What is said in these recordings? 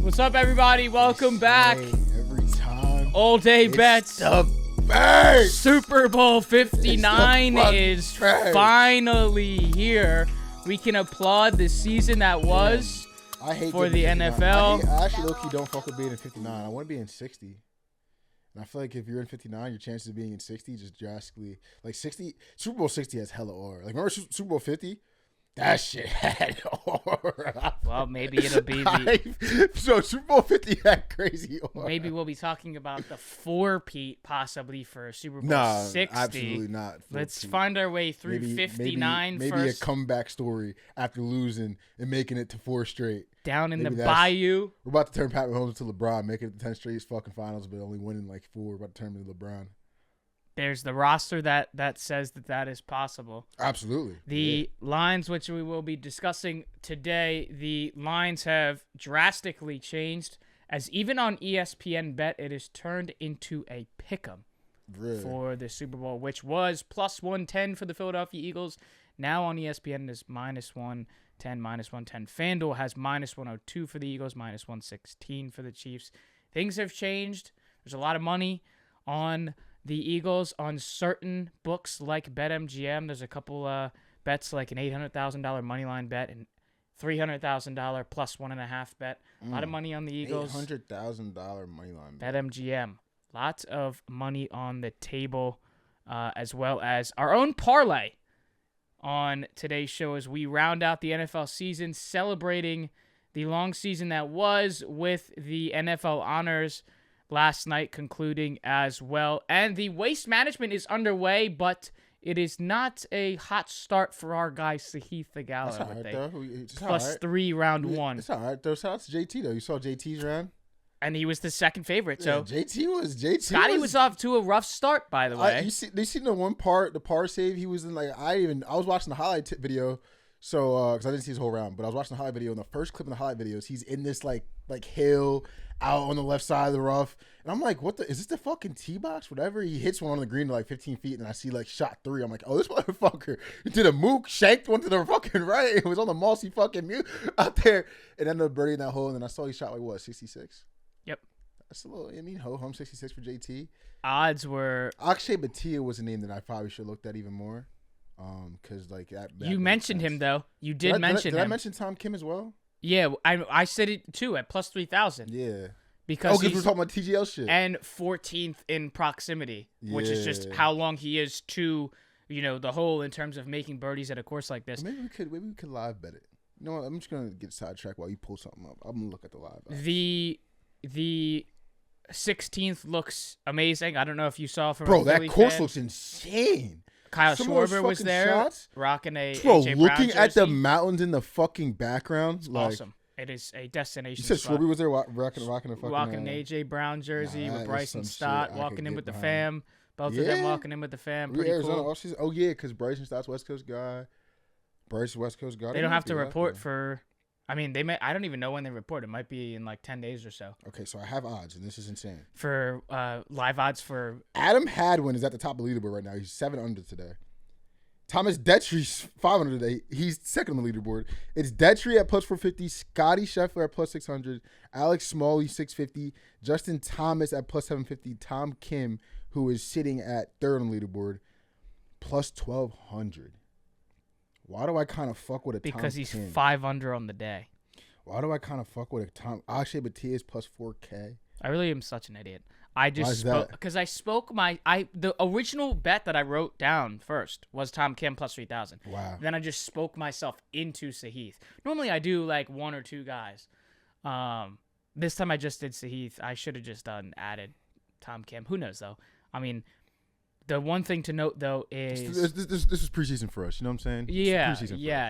What's up, everybody? Welcome back. Every time. All day bets. Super Bowl 59 is finally here. We can applaud the season that was for the NFL. I actually low-key don't fuck with being in 59. I want to be in 60. And I feel like if you're in 59, your chances of being in 60 just drastically. Like 60, Super Bowl 60 has hella aura. Like, remember Super Bowl 50? That shit had aura. Well, maybe it'll be the... So Super Bowl 50 had crazy aura. Maybe we'll be talking about the three-peat possibly for Super Bowl 60. Absolutely not. Let's find our way through 59 maybe first. a comeback story after losing and making it to 4 straight. Down in the bayou. We're about to turn Pat Mahomes into LeBron, making it to 10 straight fucking finals, but only winning like 4. We're about to turn him into LeBron. There's the roster that says that is possible. Absolutely. The lines, which we will be discussing today, the lines have drastically changed, as even on ESPN Bet, it is turned into a pick'em for the Super Bowl, which was plus 110 for the Philadelphia Eagles. Now on ESPN, it is minus 110, minus 110. FanDuel has minus 102 for the Eagles, minus 116 for the Chiefs. Things have changed. There's a lot of money on the Eagles on certain books like BetMGM. There's a couple bets like an $800,000 money line bet and $300,000 plus 1.5 bet. A lot of money on the Eagles. $800,000 money line bet. BetMGM. Lots of money on the table, as well as our own parlay on today's show as we round out the NFL season, celebrating the long season that was with the NFL honors last night concluding as well. And the Waste Management is underway, but it is not a hot start for our guy Sahith Theegala. That's all right, though. Plus 3 round 1. It's all right, though. Shout out to JT, though. You saw JT's round? And he was the second favorite. So JT Scotty was off to a rough start, by the way. You seen the one part, the par save he was in? Like I was watching the highlight video, so because I didn't see his whole round, but I was watching the highlight video. And the first clip in the highlight videos, he's in this like hill out on the left side of the rough, and I'm like, what the is this, the fucking tee box? Whatever. He hits one on the green to like 15 feet, and I see like shot 3. I'm like, oh, this motherfucker did a mook, shanked one to the fucking right. It was on the mossy fucking mute out there, and ended up birdieing that hole. And then I saw he shot like what, 66. Yep. That's a little, I mean, home 66 for JT. Odds were... Akshay Bhatia was a name that I probably should have looked at even more. Because, like, that you mentioned him, though. You did mention him. Did I mention Tom Kim as well? Yeah, I said it, too, at plus 3,000. Yeah. Because we're talking about TGL shit. And 14th in proximity, which is just how long he is to, the hole in terms of making birdies at a course like this. Maybe we could live bet it. You know what? I'm just going to get sidetracked while you pull something up. I'm going to look at the live odds. The 16th looks amazing. I don't know if you saw from that course looks insane. Kyle Schwarber was there, rocking a bro. AJ Looking Brown jersey. at the mountains in the fucking background, it's awesome. It is a destination. You said spot. Schwarber was there rocking a fucking an AJ Brown jersey with Bryson Stott walking in with the fam. Both of them walking in with the fam. Pretty cool. Oh yeah, because Bryson Stott's West Coast guy. Bryce West Coast guy. They don't have to report for. I mean, they may. I don't even know when they report. It might be in like 10 days or so. Okay, so I have odds, and this is insane. For live odds for Adam Hadwin is at the top of the leaderboard right now. He's 7 under today. Thomas Detry's 5 under today. He's second on the leaderboard. It's Detry at plus 450, Scotty Scheffler at plus 600, Alex Smalley 650, Justin Thomas at plus 750, Tom Kim, who is sitting at third on the leaderboard, plus 1,200. Why do I kind of fuck with a Tom Kim? Because he's 5 under on the day. Why do I kind of fuck with a Tom? Akshay Bhatia is plus 4K. I really am such an idiot. I just spoke because the original bet that I wrote down first was Tom Kim plus 3,000. Wow. Then I just spoke myself into Sahith. Normally I do like 1 or 2 guys. This time I just did Sahith. I should have just added Tom Kim. Who knows though? I mean, the one thing to note though is this is preseason for us. You know what I'm saying? Yeah,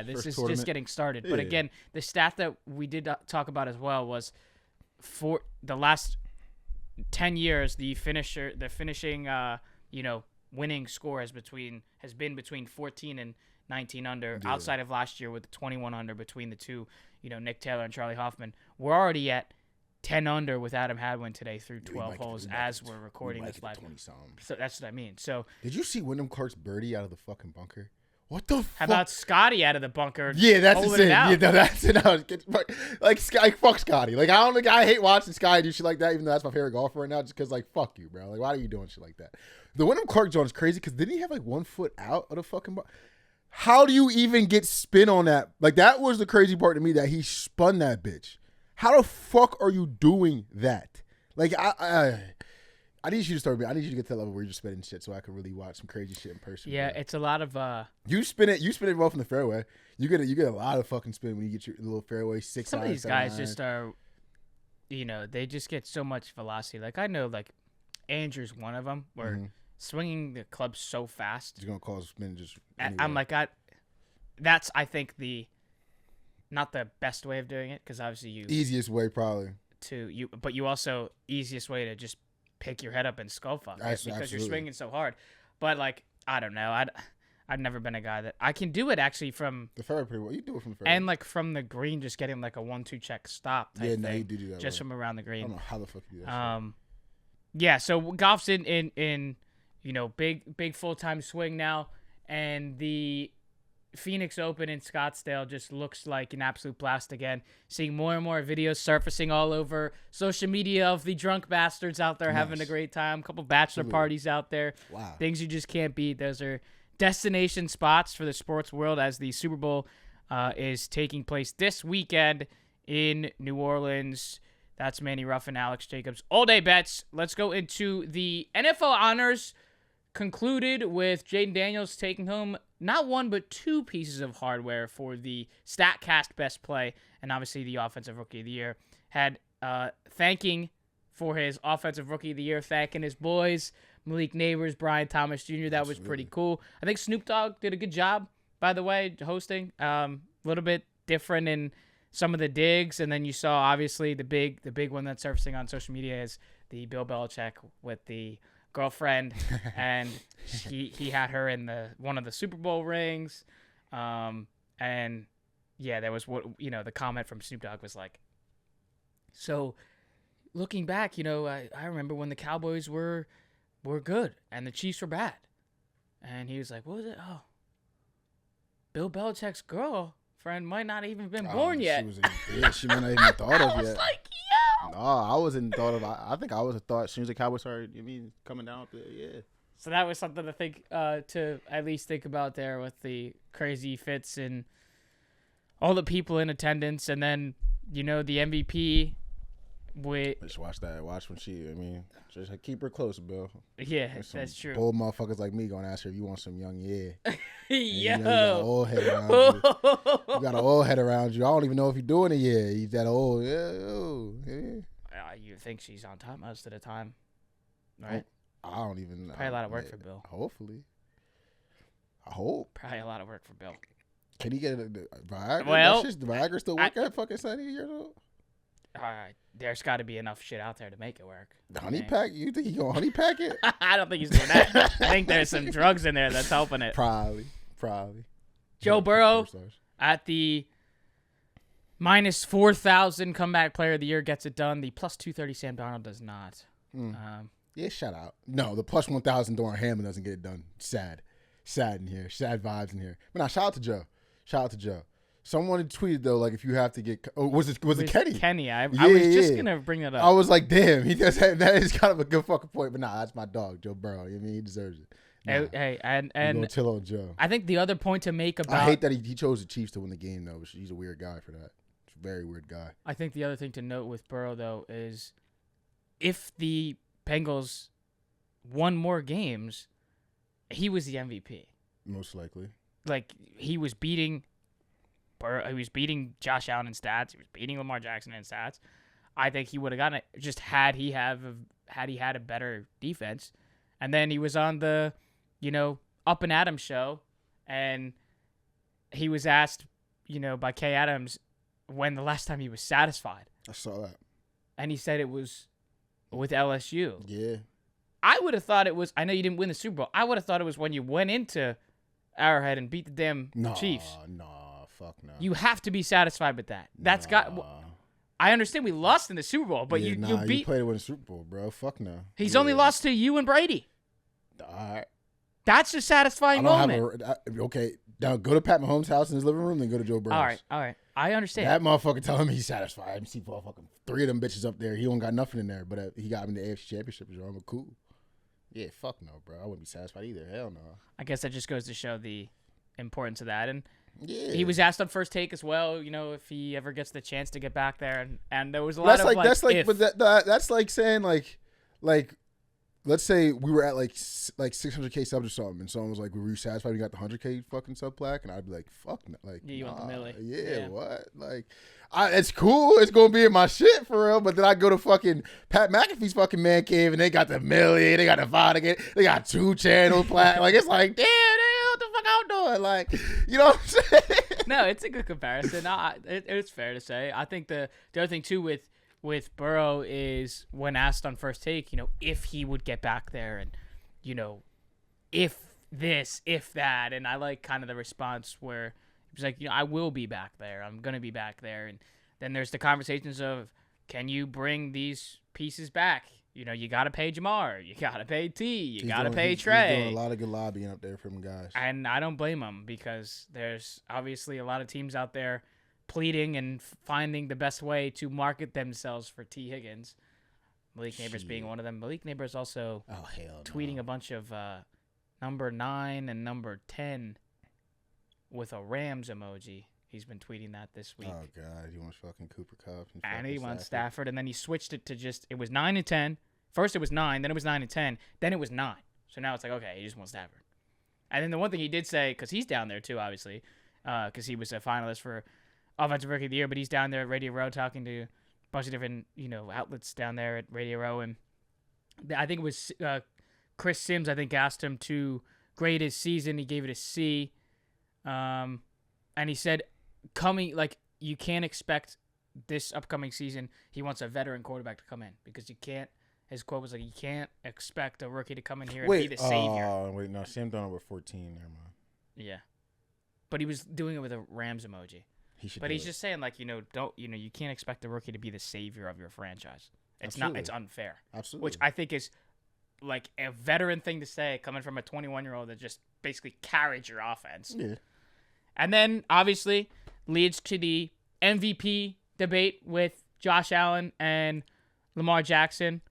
this is just getting started. Yeah. But again, the stat that we did talk about as well was for the last 10 years, the finishing winning score has been between 14 and 19 under. Yeah. Outside of last year with 21 under between the two, Nick Taylor and Charlie Hoffman. We're already at 10 under with Adam Hadwin today through 12 holes as we're recording this live. So that's what I mean. So did you see Wyndham Clark's birdie out of the fucking bunker? What the fuck? How about Scotty out of the bunker? Yeah, that's insane. It out? Yeah, no, that's it. Like Sky, fuck Scotty. Like I hate watching Sky do shit like that. Even though that's my favorite golfer right now, just because like fuck you, bro. Like why are you doing shit like that? The Wyndham Clark joint is crazy because didn't he have like 1 foot out of the fucking bar? How do you even get spin on that? Like that was the crazy part to me that he spun that bitch. How the fuck are you doing that? Like I need you to start. I need you to get to that level where you're just spinning shit, so I can really watch some crazy shit in person. Yeah, bro. it's a lot of. You spin it well from the fairway. You get a lot of fucking spin when you get your little fairway 6. Some of these guys just are, they just get so much velocity. Like I know, like Andrew's one of them, where swinging the club so fast, it's gonna cause spin just. Anyway. I'm like, that's I think not the best way of doing it because obviously easiest way probably but you also easiest way to just pick your head up and skull fuck because you're swinging so hard. But like I don't know, I've never been a guy that I can do it actually from the fairway pretty well. You do it from the fairway and like from the green, just getting like a 1-2 check stop type thing. You do that just right. from around the green. I don't know how the fuck you do that. Yeah. So golf's in big full-time swing now, and the Phoenix Open in Scottsdale just looks like an absolute blast again. Seeing more and more videos surfacing all over social media of the drunk bastards out there having a great time. A couple bachelor parties out there. Wow. Things you just can't beat. Those are destination spots for the sports world as the Super Bowl is taking place this weekend in New Orleans. That's Manny, Ruffin, Alex Jacobs. All day bets. Let's go into the NFL honors. Concluded with Jaden Daniels taking home not 1 but 2 pieces of hardware for the StatCast best play, and obviously the offensive rookie of the year. Had thanking for his offensive rookie of the year, thanking his boys, Malik Neighbors, Brian Thomas Jr. That was pretty cool. I think Snoop Dogg did a good job, by the way, hosting. A little bit different in some of the digs, and then you saw obviously the big one that's surfacing on social media is the Bill Belichick with the girlfriend, and he had her in one of the Super Bowl rings, and yeah, there was the comment from Snoop Dogg was like, so looking back, I remember when the Cowboys were good and the Chiefs were bad, and he was like, what was it? Oh, Bill Belichick's girlfriend might not even been born yet. She might not even thought of I was yet. like, yo. No, I wasn't thought of. I think I was a thought as soon as the Cowboys started. Coming down up there, yeah. So that was something to think, to at least think about there with the crazy fits and all the people in attendance, and then the MVP. Just watch that. Watch when she. Just keep her close, Bill. Yeah, that's true. Bold motherfuckers like me gonna ask her if you want some young, yeah. Yo. You got an old head around you. You got an old head around you. I don't even know if you're doing it yet. He's that old. Yeah. You think she's on top most of the time, right? I don't even know. Probably a lot of work for Bill. Hopefully. I hope. Probably a lot of work for Bill. Can he get a Viagra? Well, the Viagra still work at fucking 70 years old? There's got to be enough shit out there to make it work. The honey pack? You think he gonna honey pack it? I don't think he's doing that. I think there's some drugs in there that's helping it. Probably. Joe Burrow at the minus 4,000 comeback player of the year gets it done. The plus 230 Sam Darnold does not. Yeah, shout out. No, the plus 1,000 Doran Hammond doesn't get it done. Sad in here. Sad vibes in here. But now, shout out to Joe. Someone tweeted though, like if you have to get, was it Kenny? Kenny, I was just gonna bring that up. I was like, damn, he does. That is kind of a good fucking point. But nah, that's my dog, Joe Burrow. He deserves it. Nah, hey, and chill on Joe. I think the other point to make about, I hate that he chose the Chiefs to win the game though. He's a weird guy for that. He's a very weird guy. I think the other thing to note with Burrow though is, if the Bengals won more games, he was the MVP. Most likely. Like he was beating Josh Allen in stats. He was beating Lamar Jackson in stats. I think he would have gotten it just had he had a better defense. And then he was on the, Up and Adams show, and he was asked, by Kay Adams when the last time he was satisfied. I saw that. And he said it was with LSU. Yeah. I would have thought it was, I know you didn't win the Super Bowl. I would have thought it was when you went into Arrowhead and beat the damn Chiefs. Fuck no. You have to be satisfied with that. That's I understand we lost in the Super Bowl, but you beat. You played it with the Super Bowl, bro. Fuck no. He's only lost to you and Brady. All right. That's a satisfying moment. Okay, Now go to Pat Mahomes' house in his living room, then go to Joe Burrow's. All right. I understand. That motherfucker tell him he's satisfied. I see fucking 3 of them bitches up there. He don't got nothing in there, but he got him the AFC Championship. I'm cool. Yeah, fuck no, bro. I wouldn't be satisfied either. Hell no. I guess that just goes to show the importance of that. And yeah, he was asked on First Take as well, if he ever gets the chance to get back there. And there was a lot of that's like saying like let's say we were at like 600K subs or something, and someone was like, "Were you satisfied when you got the 100K fucking sub plaque?" And I'd be like, "Fuck no." Like, yeah, you want the milli. Yeah, what? Like, it's cool. It's gonna be in my shit for real. But then I go to fucking Pat McAfee's fucking man cave, and they got the milli, they got the Vatican, they got 2 channels plaque. Like, it's like, damn, what the fuck I'm doing? Like, you know what I'm saying? No, it's a good comparison. It's fair to say. I think the other thing too with Burrow is when asked on First Take, if he would get back there and, if this, if that. And I like kind of the response where he was like, I will be back there. I'm going to be back there. And then there's the conversations of, can you bring these pieces back? You got to pay Jamar. You got to pay T. You got to pay Trey. He's doing a lot of good lobbying up there for them guys. And I don't blame him because there's obviously a lot of teams out there pleading and finding the best way to market themselves for T. Higgins. Malik Neighbors being one of them. Malik Neighbors also tweeting a bunch of number 9 and number 10 with a Rams emoji. He's been tweeting that this week. Oh, God. He wants fucking Cooper Kupp. And he wants Stafford. And then he switched it to it was 9 and 10. First it was 9, then it was 9 and 10. Then it was 9. So now it's like, okay, he just wants Stafford. And then the one thing he did say, because he's down there too, obviously, because he was a finalist for Offensive Rookie of the Year, but he's down there at Radio Row talking to a bunch of different, outlets down there at Radio Row. And I think it was Chris Sims, I think, asked him to grade his season. He gave it a C. And he said, you can't expect this upcoming season, he wants a veteran quarterback to come in because you can't, his quote was like, you can't expect a rookie to come in here and be the savior. Oh, wait, no, Sam Darnold with 14. Never mind. Yeah. But he was doing it with a Rams emoji. He's just saying, you can't expect the rookie to be the savior of your franchise. It's not. It's unfair. Absolutely. Which I think is like a veteran thing to say coming from a 21-year-old that just basically carried your offense. Yeah. And then obviously leads to the MVP debate with Josh Allen and Lamar Jackson.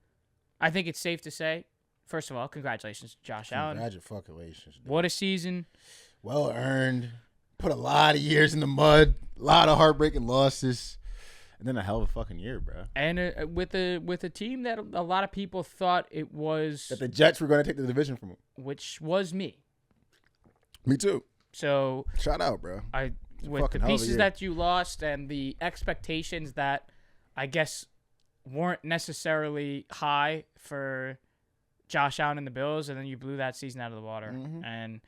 I think it's safe to say, first of all, congratulations to Josh Allen. Congratulations. What a season. Well earned. Put a lot of years in the mud. A lot of heartbreaking losses. And then a hell of a fucking year, bro. And with a team that a lot of people thought it was... that the Jets were going to take the division from them. Which was me. Me too. So... shout out, bro. With the pieces that you lost and the expectations that I guess weren't necessarily high for Josh Allen and the Bills, and then you blew that season out of the water and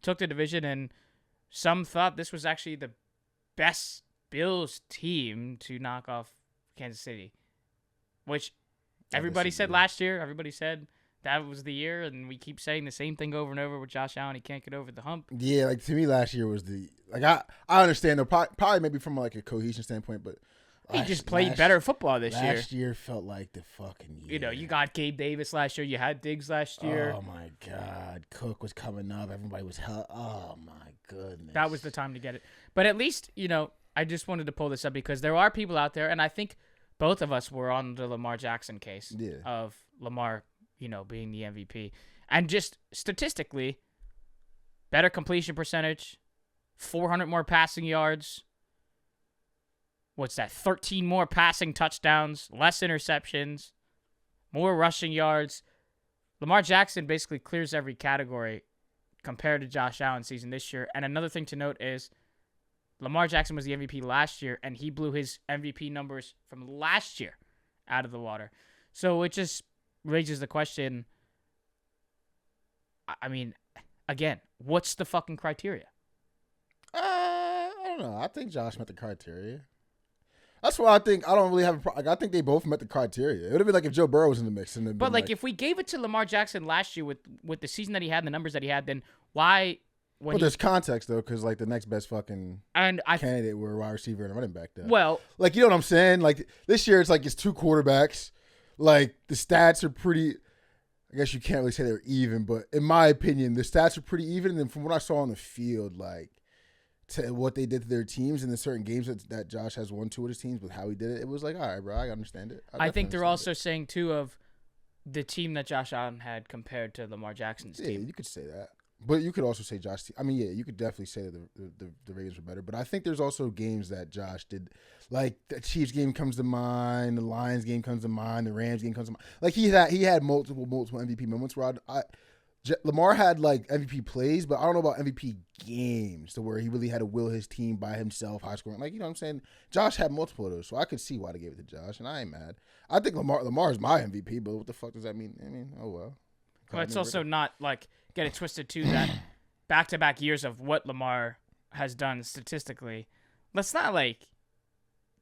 took the division, and some thought this was actually the best Bills team to knock off Kansas City, which everybody said last year. Everybody said that was the year, and we keep saying the same thing over and over with Josh Allen. He can't get over the hump. Yeah, to me last year was I understand though, probably maybe from a cohesion standpoint, but he just played better football this year. Last year felt like the fucking year. You got Gabe Davis last year. You had Diggs last year. Oh my God, Cook was coming up. Everybody was oh my goodness. That was the time to get it. But at least I just wanted to pull this up because there are people out there, and I think both of us were on the Lamar Jackson case of Lamar, being the MVP. And just statistically, better completion percentage, 400 more passing yards. What's that? 13 more passing touchdowns, less interceptions, more rushing yards. Lamar Jackson basically clears every category compared to Josh Allen's season this year. And another thing to note is Lamar Jackson was the MVP last year, and he blew his MVP numbers from last year out of the water. So it just raises the question, I mean, again, what's the fucking criteria? I don't know. I think Josh met the criteria. That's why I think I don't really have I think they both met the criteria. It would have been like if Joe Burrow was in the mix. But if we gave it to Lamar Jackson last year with the season that he had and the numbers that he had, then why... But there's context, though, because, the next best fucking candidate were a wide receiver and a running back, though. Well... you know what I'm saying? This year, it's two quarterbacks. The stats are pretty... I guess you can't really say they're even, but in my opinion, the stats are pretty even. And then from what I saw on the field, to what they did to their teams in the certain games that Josh has won 2 of his teams with how he did it, it was like, all right, bro, I understand it. I think they're also saying, too, of the team that Josh Allen had compared to Lamar Jackson's team. Yeah, you could say that. But you could also say Josh. I mean, yeah, you could definitely say that the Ravens were better. But I think there's also games that Josh did. Like, the Chiefs game comes to mind. The Lions game comes to mind. The Rams game comes to mind. Like, he had multiple MVP moments where Lamar had, like, MVP plays, but I don't know about MVP games to where he really had to will his team by himself, high scoring. Like, you know what I'm saying? Josh had multiple of those, so I could see why they gave it to Josh, and I ain't mad. I think Lamar is my MVP, but what the fuck does that mean? I mean, oh, well. Well, it's also not, like, get it twisted, too, that back-to-back years of what Lamar has done statistically, let's not, like,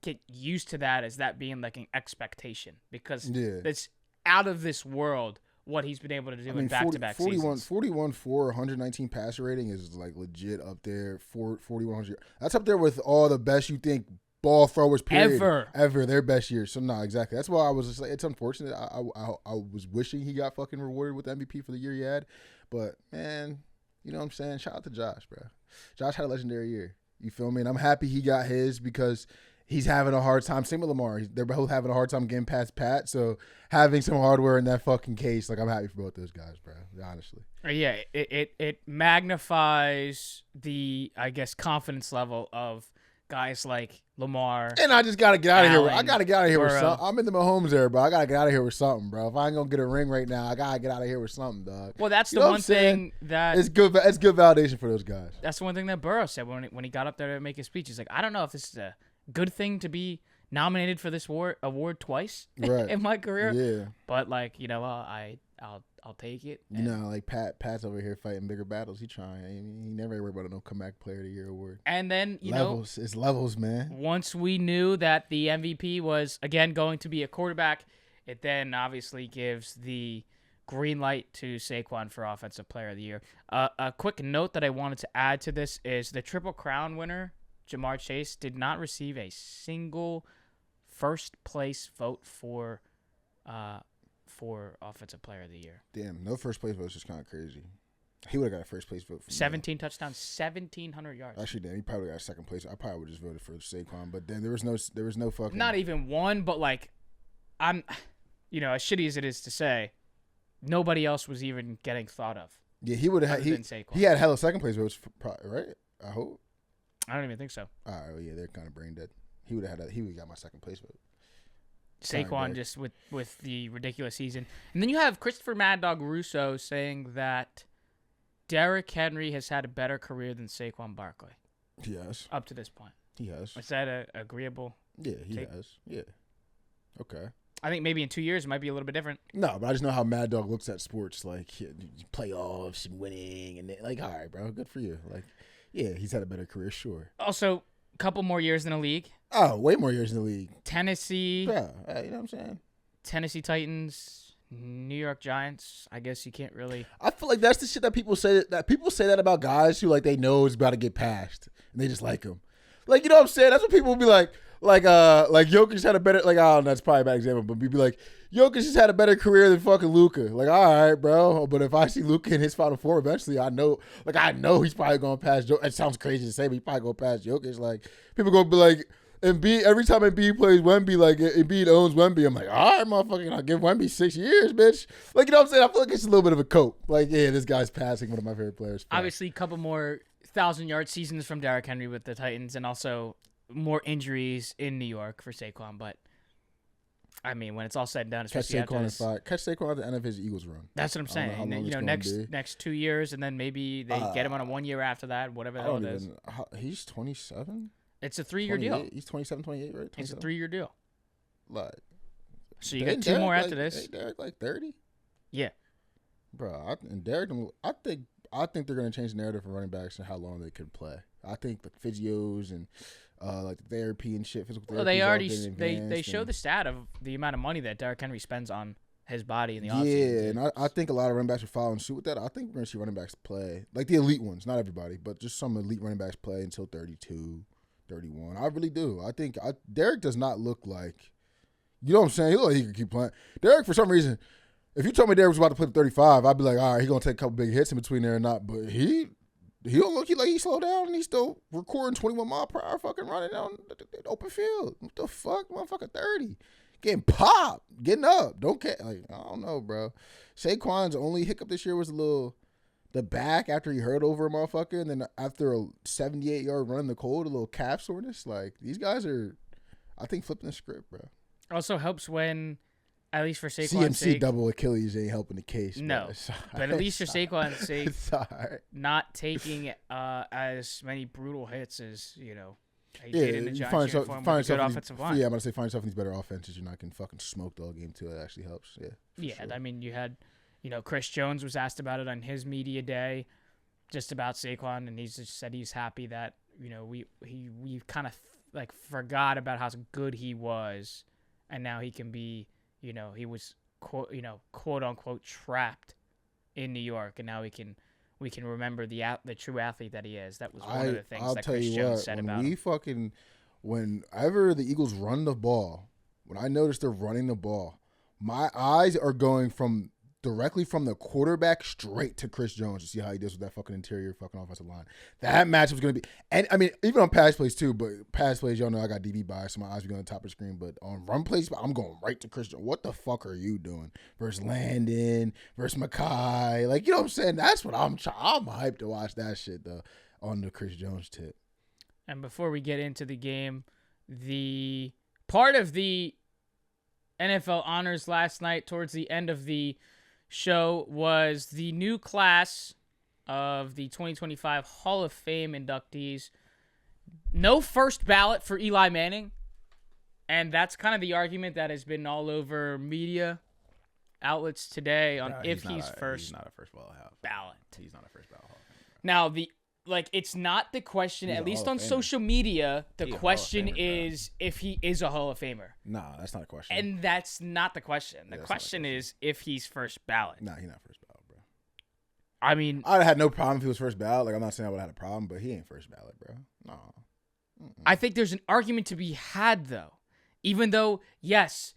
get used to that as that being, like, an expectation, because it's out of this world what he's been able to do in back-to-back seasons. 41-4, 119 passer rating is, like, legit up there. 4,100. That's up there with all the best you think ball throwers, period. Ever. Their best years. So, no, exactly. That's why I was just like, it's unfortunate. I was wishing he got fucking rewarded with MVP for the year he had. But, man, you know what I'm saying? Shout out to Josh, bro. Josh had a legendary year. You feel me? And I'm happy he got his because he's having a hard time. Same with Lamar. They're both having a hard time getting past Pat. So having some hardware in that fucking case, like, I'm happy for both those guys, bro. Honestly. Yeah, it magnifies the, I guess, confidence level of guys like Lamar. And I just gotta get out of here. I gotta get out of here Burrow. with something. I'm in the Mahomes era, bro. I gotta get out of here with something, bro. If I ain't gonna get a ring right now, I gotta get out of here with something, dog. Well, that's the one thing that it's good. It's good validation for those guys. That's the one thing that Burrow said when he got up there to make his speech. He's like, I don't know if this is a good thing to be nominated for this award twice in my career. Yeah, but like, you know, I'll take it. You know, like Pat's over here fighting bigger battles. He trying. He never worried about no comeback player of the year award. And then it's levels, man. Once we knew that the MVP was again going to be a quarterback, it then obviously gives the green light to Saquon for Offensive Player of the Year. A quick note that I wanted to add to this is the Triple Crown winner, Jamar Chase, did not receive a single first place vote for Offensive Player of the Year. Damn, no first place vote is just kind of crazy. He would have got a first place vote for 17 touchdowns, 1,700 yards. Actually, damn, he probably got a second place. I probably would have just voted for Saquon, but then there was no fucking. Not even one, but like, I'm, you know, as shitty as it is to say, nobody else was even getting thought of. Yeah, he would have. He had hella second place votes, right? I hope. I don't even think so. All right, well, yeah, they're kind of brain dead. He would have got my second place vote. Saquon just with the ridiculous season. And then you have Christopher Mad Dog Russo saying that Derrick Henry has had a better career than Saquon Barkley. Yes. Up to this point. He has. Is that a agreeable Yeah, he take? has. Yeah. Okay. I think maybe in 2 years it might be a little bit different. No, but I just know how Mad Dog looks at sports, like playoffs and winning, and like, all right, bro, good for you. Like, yeah, he's had a better career, sure. Also, a couple more years in the league. Oh, way more years in the league. Tennessee. Yeah, you know what I'm saying? Tennessee Titans, New York Giants. I guess you can't really. I feel like that's the shit that people say that about guys who like they know is about to get passed and they just like him. Like, you know what I'm saying? That's what people will be like Jokic had a better, like, I don't know, that's probably a bad example, but be like, Jokic has had a better career than fucking Luka. Like, all right, bro. But if I see Luka in his Final Four eventually, I know he's probably going to pass Jokic. It sounds crazy to say, but he's probably going to pass Jokic. Like, people going to be like, Embiid, every time Embiid plays Wemby, like, Embiid owns Wemby. I'm like, all right, motherfucker, I'll give Wemby 6 years, bitch. Like, you know what I'm saying? I feel like it's a little bit of a cope. Like, yeah, this guy's passing one of my favorite players. Obviously, a couple more 1,000-yard seasons from Derrick Henry with the Titans, and also more injuries in New York for Saquon. But, I mean, when it's all said and done, catch Saquon at the end of his Eagles run. That's what I'm saying. You know, next 2 years, and then maybe they get him on a 1 year after that, whatever the hell it is. He's 27? It's a 3 year deal. He's 27, 28, right? 27? It's a 3 year deal. Like, so you got 2 more after this. Derrick like 30? Yeah. Bro, Derrick, I think they're going to change the narrative for running backs and how long they can play. I think the physios and like the therapy and shit, physical therapy. Well, they show the stat of the amount of money that Derrick Henry spends on his body in the offseason. Yeah, and I think a lot of running backs are following suit with that. I think we're going to see running backs play, like the elite ones, not everybody, but just some elite running backs play until 32, 31. I really do. I think Derrick does not look like, you know what I'm saying? He looks like he could keep playing. Derrick, for some reason, if you told me Derrick was about to play 35, I'd be like, all right, he's going to take a couple big hits in between there or not. But he He don't look like he slowed down and he's still recording 21 mile per hour fucking running down the open field. What the fuck, motherfucker? 30, getting popped, getting up. Don't care. Like I don't know, bro. Saquon's only hiccup this year was the back after he hurt over a motherfucker, and then after a 78-yard run in the cold, a little calf soreness. Like these guys are, I think, flipping the script, bro. Also helps when, at least for Saquon's CMC sake, double Achilles ain't helping the case. No, but at least for Saquon's sake, not taking as many brutal hits as he did in the Giants uniform with a good offensive line. Yeah, I'm gonna say find yourself in these better offenses. You're not getting fucking smoked all game too. It actually helps. Yeah. Yeah, sure. I mean, you had, Chris Jones was asked about it on his media day, just about Saquon, and he's just said he's happy that we kind of like forgot about how good he was, and now he can be, he was quote unquote trapped in New York, and now we can remember the true athlete that he is. That was one of the things that Chris Jones said about him. Whenever the Eagles run the ball, when I notice they're running the ball, my eyes are going directly from the quarterback straight to Chris Jones to see how he does with that fucking interior fucking offensive line. That matchup is going to be, and I mean, even on pass plays too, but pass plays, y'all know I got DB bias, so my eyes be going on the top of the screen, but on run plays, I'm going right to Chris Jones. What the fuck are you doing? Versus Landon, versus Makai. Like, you know what I'm saying? That's what I'm hyped to watch that shit, though, on the Chris Jones tip. And before we get into the game, the part of the NFL honors last night towards the end of the show was the new class of the 2025 Hall of Fame inductees. No first ballot for Eli Manning, and that's kind of the argument that has been all over media outlets today on if he's first. He's not a first ballot. Ballot. He's not a first ballot. Now it's not the question, at least on social media, the question is if he is a Hall of Famer. Nah, that's not a question. And that's not the question. The question is if he's first ballot. Nah, he's not first ballot, bro. I mean, I'd have had no problem if he was first ballot. Like, I'm not saying I would have had a problem, but he ain't first ballot, bro. No. I think there's an argument to be had, though. Even though, yes,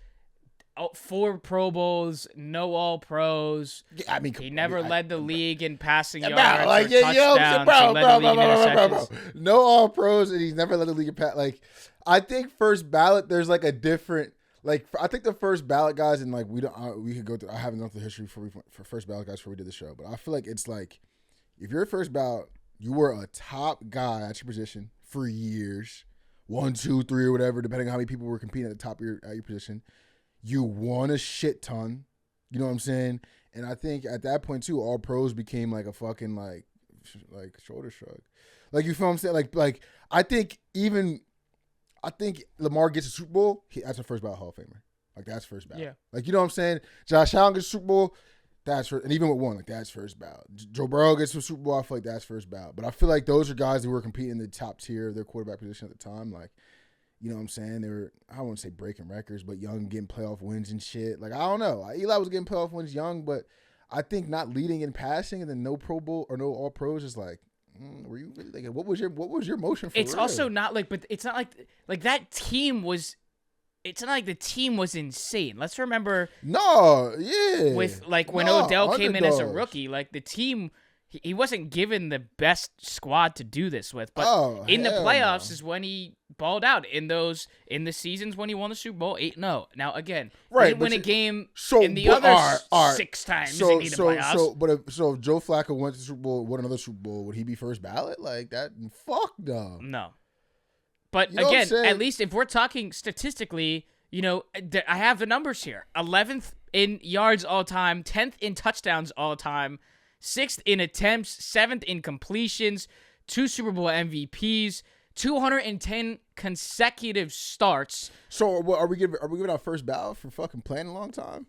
4 Pro Bowls, no All-Pros. Yeah, I mean, he never led the league in passing yards like, or touchdowns. Bro. No All-Pros, and he's never led the league in pass. Like, I think first ballot, there's like a different. Like, I think the first ballot guys, and like we could go through. I haven't gone through the history for first ballot guys before we did the show, but I feel like it's like if you're a first ballot, you were a top guy at your position for years, 1, 2, 3, or whatever, depending on how many people were competing at the top of your position. You won a shit ton. You know what I'm saying? And I think at that point, too, all pros became like a fucking like shoulder shrug. Like, you feel what I'm saying? Like I think Lamar gets a Super Bowl, that's a first ballot Hall of Famer. Like, that's first ballot. Yeah. Like, you know what I'm saying? Josh Allen gets a Super Bowl, that's first. And even with one, like, that's first ballot. Joe Burrow gets a Super Bowl, I feel like that's first ballot. But I feel like those are guys who were competing in the top tier of their quarterback position at the time. Like, you know what I'm saying? They were, I don't want to say breaking records, but young, getting playoff wins and shit. Like, I don't know. Eli was getting playoff wins young, but I think not leading and passing and then no Pro Bowl or no All Pros is like, were you really like, what was your motion for? It's real? Also not like, but it's not like that team was. It's not like the team was insane. Let's remember. No, yeah. With like when Odell came in as a rookie, like the team. He wasn't given the best squad to do this with, but in the playoffs is when he balled out in the seasons when he won the Super Bowl 8-0. Now again, right, didn't win a game in the other 6 times in the playoffs. So if Joe Flacco went to the Super Bowl, won another Super Bowl, would he be first ballot like that? Fuck no. No. But again, at least if we're talking statistically, I have the numbers here: 11th in yards all time, 10th in touchdowns all time. 6th in attempts, 7th in completions, 2 Super Bowl MVPs, 210 consecutive starts. So are we giving out first ballot for fucking playing a long time?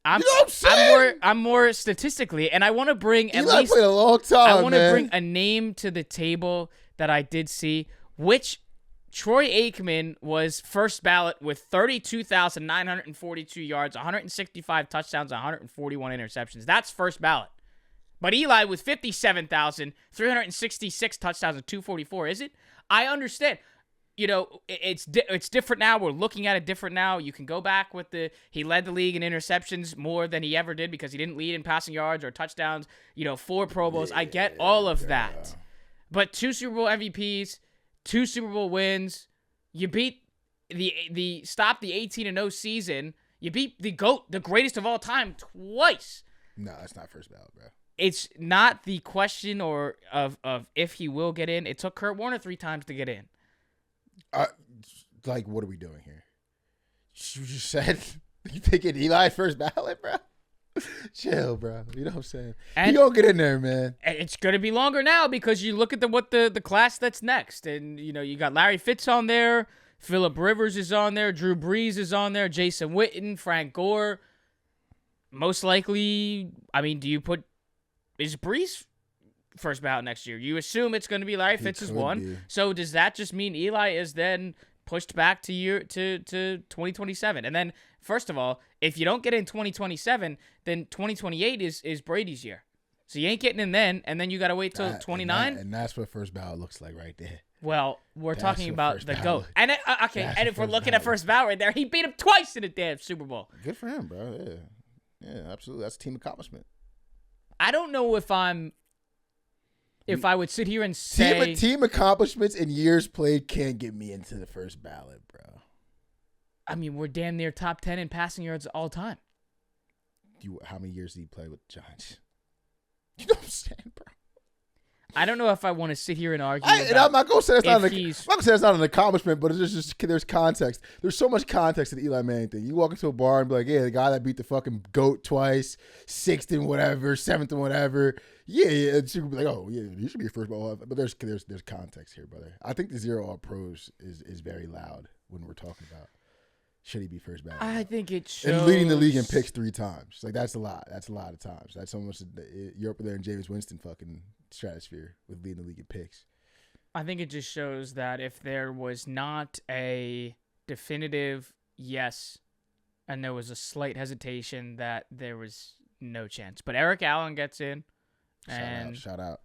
You know what I'm saying? I'm more statistically, and I want to bring at Eli least played a long time. I want to bring a name to the table that I did see, which Troy Aikman was first ballot with 32,942 yards, 165 touchdowns, 141 interceptions. That's first ballot. But Eli with 57,366 touchdowns and 244, is it? I understand. it's different now. We're looking at it different now. You can go back with he led the league in interceptions more than he ever did because he didn't lead in passing yards or touchdowns, 4 Pro Bowls. I get all of that. But 2 Super Bowl MVPs, 2 Super Bowl wins. You beat stop the 18-0 season. You beat the GOAT, the greatest of all time, twice. No, that's not first ballot, bro. It's not the question of if he will get in. It took Kurt Warner 3 times to get in. What are we doing here? You just said you picking Eli first ballot, bro? Chill, bro. You know what I'm saying? And he gonna get in there, man. It's gonna be longer now because you look at what the class that's next, and you got Larry Fitz on there, Phillip Rivers is on there, Drew Brees is on there, Jason Witten, Frank Gore. Most likely, is Brees first ballot next year? You assume it's going to be Larry Fitz as one. So does that just mean Eli is then pushed back to 2027? And then, first of all, if you don't get in 2027, then 2028 is Brady's year. So you ain't getting in then, and then you got to wait till 29. And that's what first ballot looks like right there. Well, we're talking about the GOAT. And if we're looking at first ballot right there, he beat him twice in a damn Super Bowl. Good for him, bro. Yeah. Yeah, absolutely. That's a team accomplishment. I don't know if I would sit here and say team accomplishments in years played can't get me into the first ballot, bro. We're damn near top 10 in passing yards all time. How many years did he play with the Giants? You know what I'm saying, bro? I don't know if I want to sit here and argue. I'm not going to say that's not an accomplishment, but it's just there's context. There's so much context to the Eli Manning thing. You walk into a bar and be like, yeah, the guy that beat the fucking GOAT twice, 6th and whatever, 7th and whatever. Yeah. And you could be like, oh, yeah, you should be a first ball. But there's context here, brother. I think the 0 all pros is very loud when we're talking about should he be first ballot. I think it shows. And leading the league in picks 3 times. Like, that's a lot. That's a lot of times. That's almost you're up there in Jameis Winston fucking stratosphere with leading the league in picks. I think it just shows that if there was not a definitive yes and there was a slight hesitation, that there was no chance. But Eric Allen gets in. Shout out.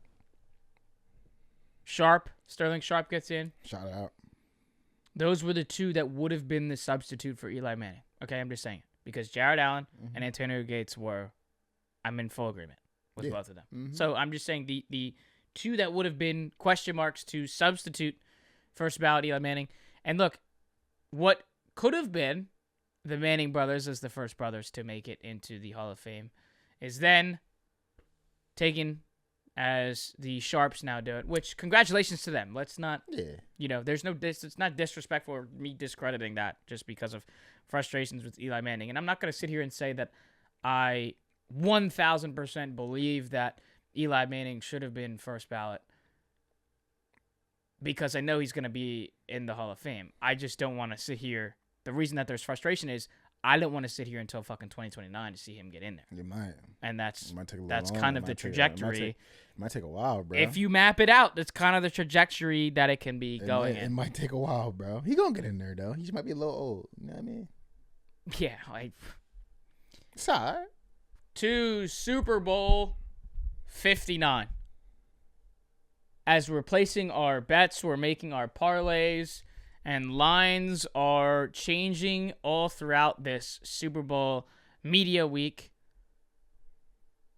Sterling Sharp gets in. Shout out. Those were the 2 that would have been the substitute for Eli Manning. Okay, I'm just saying. Because Jared Allen and Antonio Gates I'm in full agreement with both of them. Mm-hmm. So I'm just saying the 2 that would have been question marks to substitute first ballot Eli Manning. And look, what could have been the Manning brothers as the first brothers to make it into the Hall of Fame is then taken as the Sharps now do it, which congratulations to them. Let's not, there's it's not disrespectful or me discrediting that just because of frustrations with Eli Manning. And I'm not going to sit here and say that I 1,000% believe that Eli Manning should have been first ballot because I know he's going to be in the Hall of Fame. I just don't want to sit here. The reason that there's frustration is I don't want to sit here until fucking 2029 to see him get in there. You might. And that's kind of the trajectory. It might take a while, bro. If you map it out, that's kind of the trajectory that it can be going in. It might take a while, bro. He gonna get in there, though. He just might be a little old. You know what I mean? Yeah. It's all right. To Super Bowl 59. As we're placing our bets, we're making our parlays, and lines are changing all throughout this Super Bowl media week.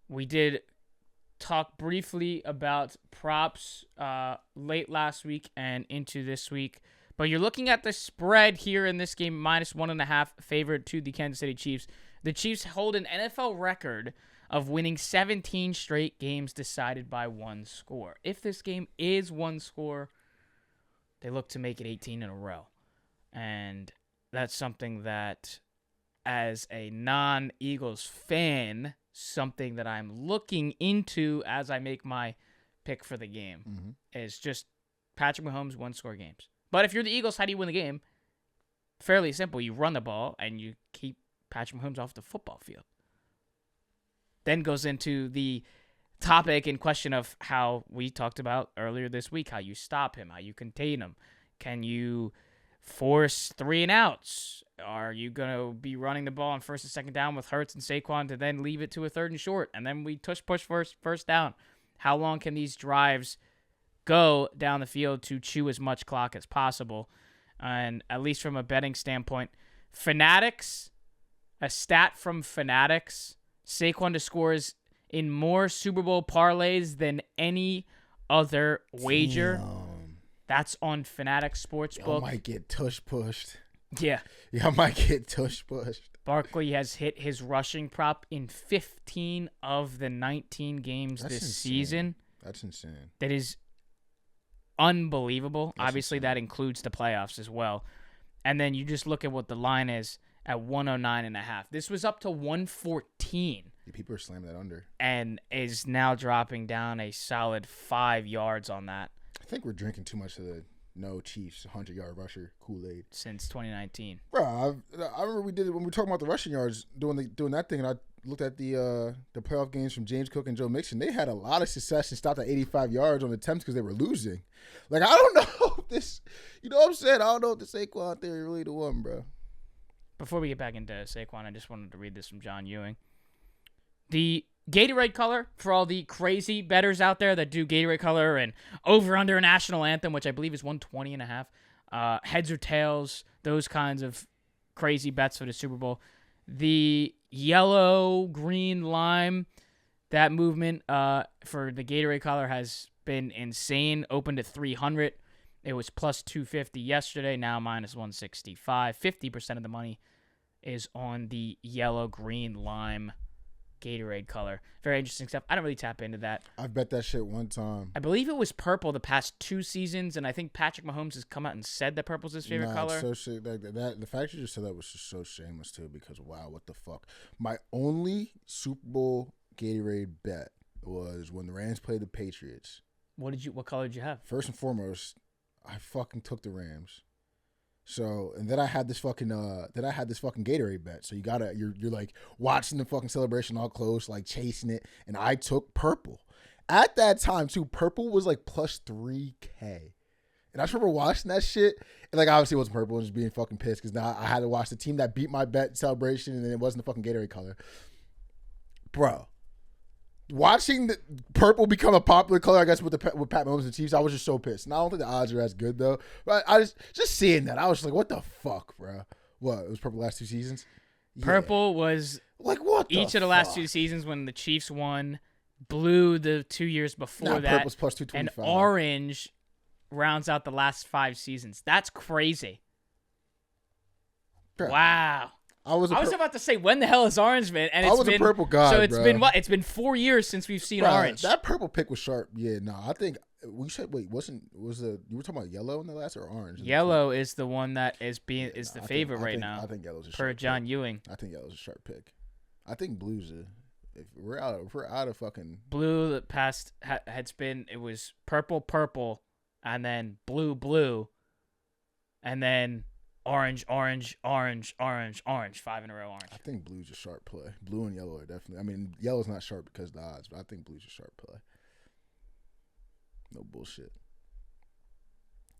We did talk briefly about props late last week and into this week. But you're looking at the spread here in this game, -1.5 favored to the Kansas City Chiefs. The Chiefs hold an NFL record of winning 17 straight games decided by 1 score. If this game is 1 score, they look to make it 18 in a row. And that's something that, as a non-Eagles fan, something that I'm looking into as I make my pick for the game is just Patrick Mahomes 1-score games. But if you're the Eagles, how do you win the game? Fairly simple. You run the ball and you keep Patrick Mahomes off the football field. Then goes into the topic in question of how we talked about earlier this week, how you stop him, how you contain him. Can you force 3 and outs? Are you going to be running the ball on 1st and 2nd down with Hurts and Saquon to then leave it to a 3rd and short? And then we push first down. How long can these drives go down the field to chew as much clock as possible. And at least from a betting standpoint, Fanatics, a stat from Fanatics, Saquon to scores in more Super Bowl parlays than any other wager. Damn. That's on Fanatics Sportsbook. I might get tush pushed. Yeah. I might get tush pushed. Barkley has hit his rushing prop in 15 of the 19 games this season. That's insane. That is unbelievable. That's Obviously, insane. that includes the playoffs as well. And then you just look at what the line is at 109.5. This was up to 114. Yeah, people are slamming that under. And is now dropping down a solid 5 yards on that. I think we're drinking too much of the no Chiefs 100-yard rusher Kool-Aid Since 2019. Bro, I remember we did it when we were talking about the rushing yards, doing that thing, and I looked at the playoff games from James Cook and Joe Mixon. They had a lot of success and stopped at 85 yards on attempts because they were losing. Like, I don't know if this, you know what I'm saying? I don't know if the Saquon theory really the one, bro. Before we get back into Saquon, I just wanted to read this from John Ewing. The Gatorade color, for all the crazy bettors out there that do Gatorade color and over-under a national anthem, which I believe is 120.5, heads or tails, those kinds of crazy bets for the Super Bowl. The yellow, green, lime, that movement for the Gatorade color has been insane. Opened at 300. It was plus 250 yesterday, now minus 165. 50% of the money is on the yellow, green, lime Gatorade color. Very interesting stuff. I don't really tap into that. I've bet that shit one time. I believe it was purple the past 2 seasons, and I think Patrick Mahomes has come out and said that purple's his favorite color. So shit, that the fact you just said that was just so shameless too, because wow, what the fuck? My only Super Bowl Gatorade bet was when the Rams played the Patriots. What color did you have? First and foremost, I fucking took the Rams. So, and then I had this fucking Gatorade bet. So you're like watching the fucking celebration all close, like chasing it, and I took purple. At that time too, purple was like plus 3K. And I just remember watching that shit, and like obviously it wasn't purple, and just being fucking pissed because now I had to watch the team that beat my bet celebration, and then it wasn't the fucking Gatorade color. Bro, watching the purple become a popular color, I guess with Pat Mahomes and the Chiefs, I was just so pissed. And I don't think the odds are as good though. But I just seeing that, I was just like, what the fuck, bro? What? It was purple last 2 seasons. Yeah. Purple was like what? Each of the last 2 seasons when the Chiefs won. Blue the 2 years before that. Purple's plus 225. And orange rounds out the last 5 seasons. That's crazy. Bro. Wow. I was about to say, when the hell is orange been? And I was a purple guy, so it's bro. been what? It's been 4 years since we've seen orange. That purple pick was sharp. Yeah, no, I think we said you were talking about yellow in the last or orange? Yellow is the one that is the favorite right now. I think yellow's a per sharp John pick. Ewing. I think yellow's a sharp pick. I think blue's if we're out of fucking blue. The past it was purple, and then blue, and then orange, 5 in a row orange. I think blue's a sharp play. Blue and yellow are definitely. I mean, yellow's not sharp because of the odds, but I think blue's a sharp play. No bullshit.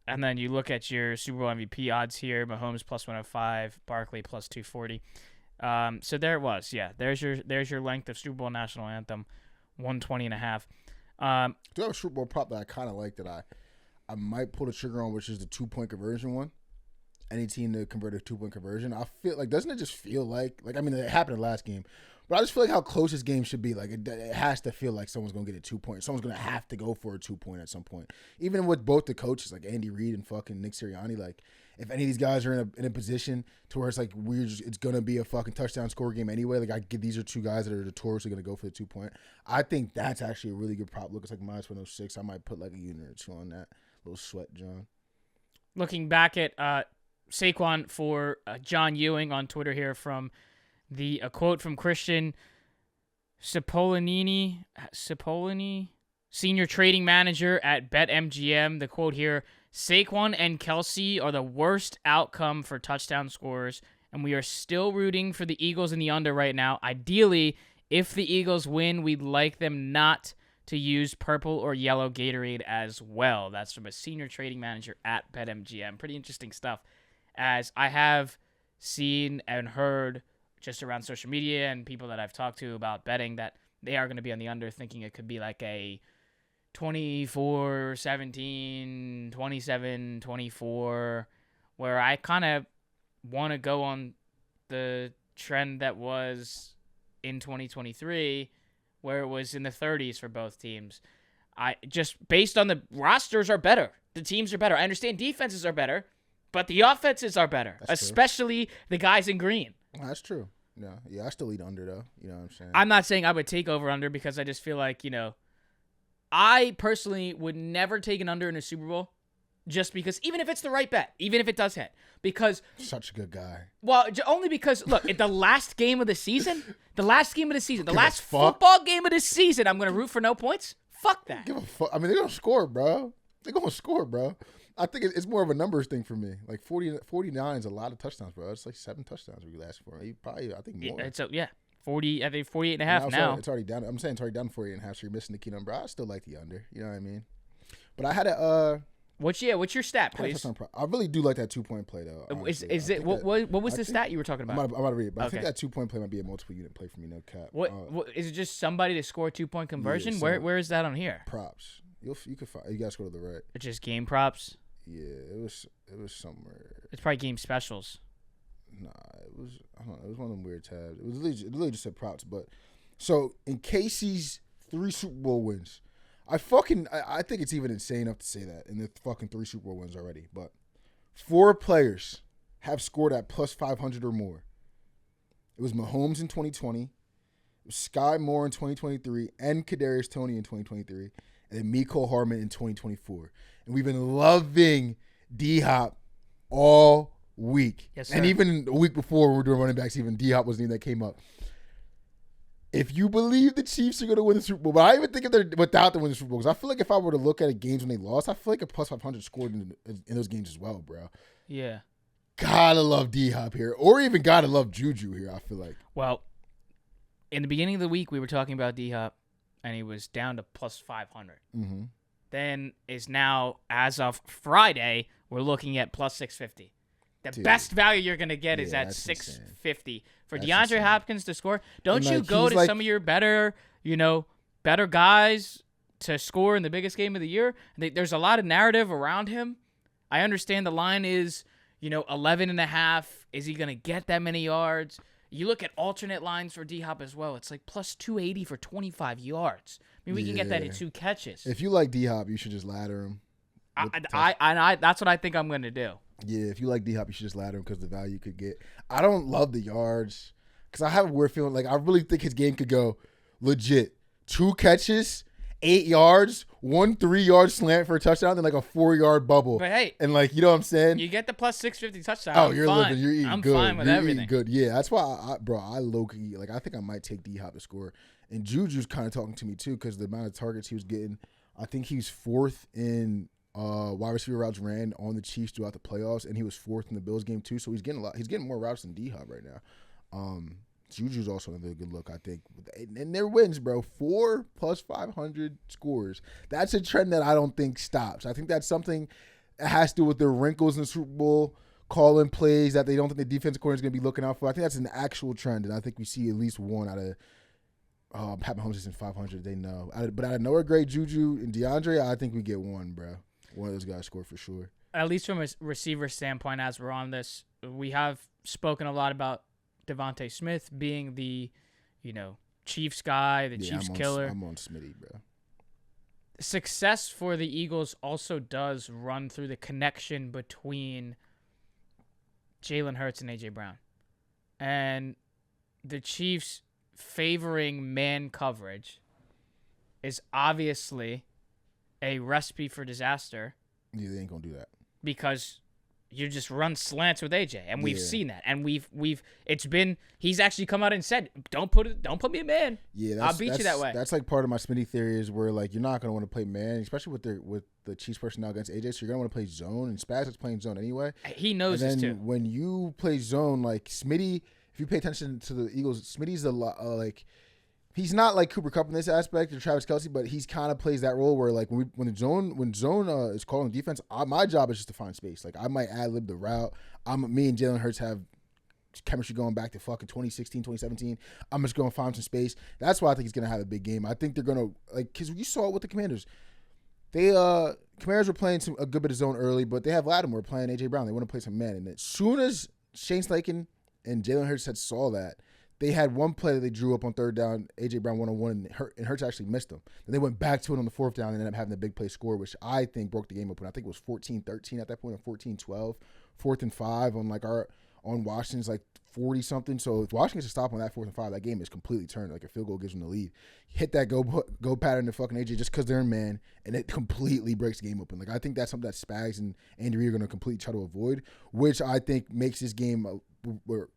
And then you look at your Super Bowl MVP odds here: Mahomes plus 105, Barkley plus 240. So there it was. Yeah, there's your length of Super Bowl national anthem, 120.5. Do I have a Super Bowl prop that I kind of like that I might pull the trigger on, which is the 2-point conversion one. Any team to convert a 2-point conversion, I feel like, doesn't it just feel like I mean, it happened in the last game, but I just feel like how close this game should be. Like it has to feel like someone's gonna get a 2-point. Someone's gonna have to go for a 2-point at some point. Even with both the coaches, like Andy Reid and fucking Nick Sirianni, like if any of these guys are in a position to where it's like it's gonna be a fucking touchdown score game anyway. Like these are 2 guys that are notoriously gonna go for the 2-point. I think that's actually a really good prop. Look, it's like minus 106. I might put like a unit or 2 on that. Little sweat, John. Looking back at Saquon for John Ewing on Twitter here from a quote from Christian Cipollini, senior trading manager at BetMGM. The quote here: Saquon and Kelsey are the worst outcome for touchdown scorers, and we are still rooting for the Eagles in the under right now. Ideally, if the Eagles win, we'd like them not to use purple or yellow Gatorade as well. That's from a senior trading manager at BetMGM. Pretty interesting stuff, as I have seen and heard just around social media and people that I've talked to about betting that they are going to be on the under, thinking it could be like a 24-17, 27-24, where I kind of want to go on the trend that was in 2023, where it was in the 30s for both teams. I just based on the rosters are better. The teams are better. I understand defenses are better, but the offenses are better, especially the guys in green. That's true. Yeah, I still eat under though. You know what I'm saying? I'm not saying I would take over under because I just feel like, I personally would never take an under in a Super Bowl just because, even if it's the right bet, even if it does hit, because such a good guy. Well, only because, look, at the last game of the season, the last football game of the season, I'm going to root for no points. Fuck that. Give a fuck. I mean, they're going to score, bro. I think it's more of a numbers thing for me. Like 49 is a lot of touchdowns, bro. It's like 7 touchdowns we last for. Probably, I think more. Yeah, 40. I think 48.5 now. It's already down. I'm saying it's already down to 48.5. So you're missing the key number. I still like the under. You know what I mean? But I had a. What's your stat, please? I really do like that 2-point play though. Honestly. Is it what was the stat you were talking about? I'm about to read it, but I think that 2-point play might be a multiple unit play for me. No cap. What is it? Just somebody to score a 2-point conversion? Yeah, where is that on here? Props. You can find. You guys go to the right. It's just game props. Yeah, it was somewhere. It's probably game specials. Nah, it was. I don't know. It was one of them weird tabs. It literally just said props. But so in Casey's 3 Super Bowl wins. I think it's even insane enough to say that in the fucking 3 Super Bowl wins already. But 4 players have scored at plus 500 or more. It was Mahomes in 2020, it was Sky Moore in 2023, and Kadarius Toney in 2023, and then Mecole Hardman in 2024. And we've been loving D-Hop all week. Yes, sir. And even a week before when we were doing running backs, even D-Hop was the name that came up. If you believe the Chiefs are going to win the Super Bowl, but I even think if they're without them winning the Super Bowl, because I feel like if I were to look at games when they lost, I feel like a plus 500 scored in those games as well, bro. Yeah. Gotta love D-Hop here, or even gotta love Juju here, I feel like. Well, in the beginning of the week, we were talking about D-Hop, and he was down to plus 500. Mm-hmm. Then is now, as of Friday, we're looking at plus 650. The best value you're going to get is at 650. Insane. For DeAndre Hopkins to score, don't you go to some of your better guys to score in the biggest game of the year? There's a lot of narrative around him. I understand the line is, 11.5. Is he going to get that many yards? You look at alternate lines for D-Hop as well. It's like plus 280 for 25 yards. I mean, we can get that in 2 catches. If you like D-Hop, you should just ladder him. That's what I think I'm going to do. Yeah, if you like D-Hop, you should just ladder him because the value you could get. I don't love the yards because I have a weird feeling. Like, I really think his game could go legit. 2 catches, 8 yards, 1 3-yard slant for a touchdown, then like a 4-yard bubble. But hey, and like, you know what I'm saying? You get the plus 650 touchdown. Oh, you're living. You're eating I'm good. I'm fine with you're everything. Eating good. Yeah, that's why, I low-key, like, I think I might take D-Hop to score. And Juju's kind of talking to me, too, because the amount of targets he was getting, I think he was 4th in wide receiver routes ran on the Chiefs throughout the playoffs, and he was 4th in the Bills game too. So he's getting more routes than D-Hop right now. Juju's also another good look, I think. And their wins, bro. 4 plus 500 scores. That's a trend that I don't think stops. I think that's something that has to do with their wrinkles in the Super Bowl, calling plays that they don't think the defensive coordinator is going to be looking out for. I think that's an actual trend, and I think we see at least one out of Pat Mahomes is in 500. They know. But out of nowhere, great Juju and DeAndre, I think we get one, bro. One of those guys score for sure. At least from a receiver standpoint, as we're on this, we have spoken a lot about Devontae Smith being the, Chiefs guy, the Chiefs killer. I'm on Smitty, bro. Success for the Eagles also does run through the connection between Jalen Hurts and A.J. Brown. And the Chiefs favoring man coverage is obviously a recipe for disaster. Yeah, they ain't gonna do that because you just run slants with AJ, and we've seen that, and he's actually come out and said, don't put me in man. Yeah, I'll beat you that way. That's like part of my Smitty theory is where like you're not gonna want to play man, especially with the Chiefs personnel against AJ. So you're gonna want to play zone, and Spaz is playing zone anyway. He knows this too. When you play zone, like Smitty, if you pay attention to the Eagles, Smitty's a lot like. He's not like Cooper Kupp in this aspect or Travis Kelce, but he's kind of plays that role where like when zone is calling defense, my job is just to find space. Like I might ad-lib the route. Me and Jalen Hurts have chemistry going back to fucking 2016, 2017. I'm just going to find some space. That's why I think he's going to have a big game. I think they're going to because you saw it with the Commanders. Commanders were playing a good bit of zone early, but they have Lattimore playing A.J. Brown. They want to play some man. And as soon as Shane Steichen and Jalen Hurts saw that, they had one play that they drew up on third down, A.J. Brown one-on-one, and Hurts actually missed them. Then they went back to it on the fourth down and ended up having a big play score, which I think broke the game open. I think it was 14-13 at that point, or 14-12, 4th and 5 on Washington's 40-something. So if Washington gets a stop on that 4th and 5, that game is completely turned. A field goal gives them the lead. Hit that go pattern to fucking AJ just because they're in man, and it completely breaks the game open. I think that's something that Spags and Andy Reid are going to completely try to avoid, which I think makes this game,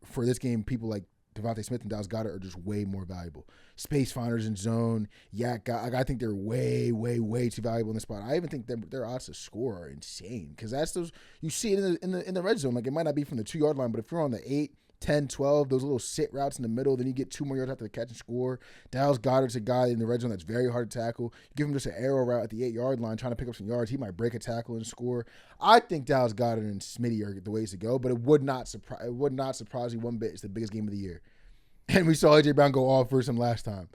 for this game, people like Devontae Smith and Dallas Goedert are just way more valuable. Space finders in zone, I think they're way, way, way too valuable in the spot. I even think their odds to score are insane because that's those you see it in the red zone. It might not be from the 2-yard line, but if you're on the 8, 10, 12, those little sit routes in the middle, then you get 2 more yards after the catch and score. Dallas Goedert's a guy in the red zone that's very hard to tackle. You give him just an arrow route at the 8-yard line trying to pick up some yards, he might break a tackle and score. I think Dallas Goedert and Smitty are the ways to go, but it would not surprise you one bit. It's the biggest game of the year. And we saw A.J. Brown go off versus him last time.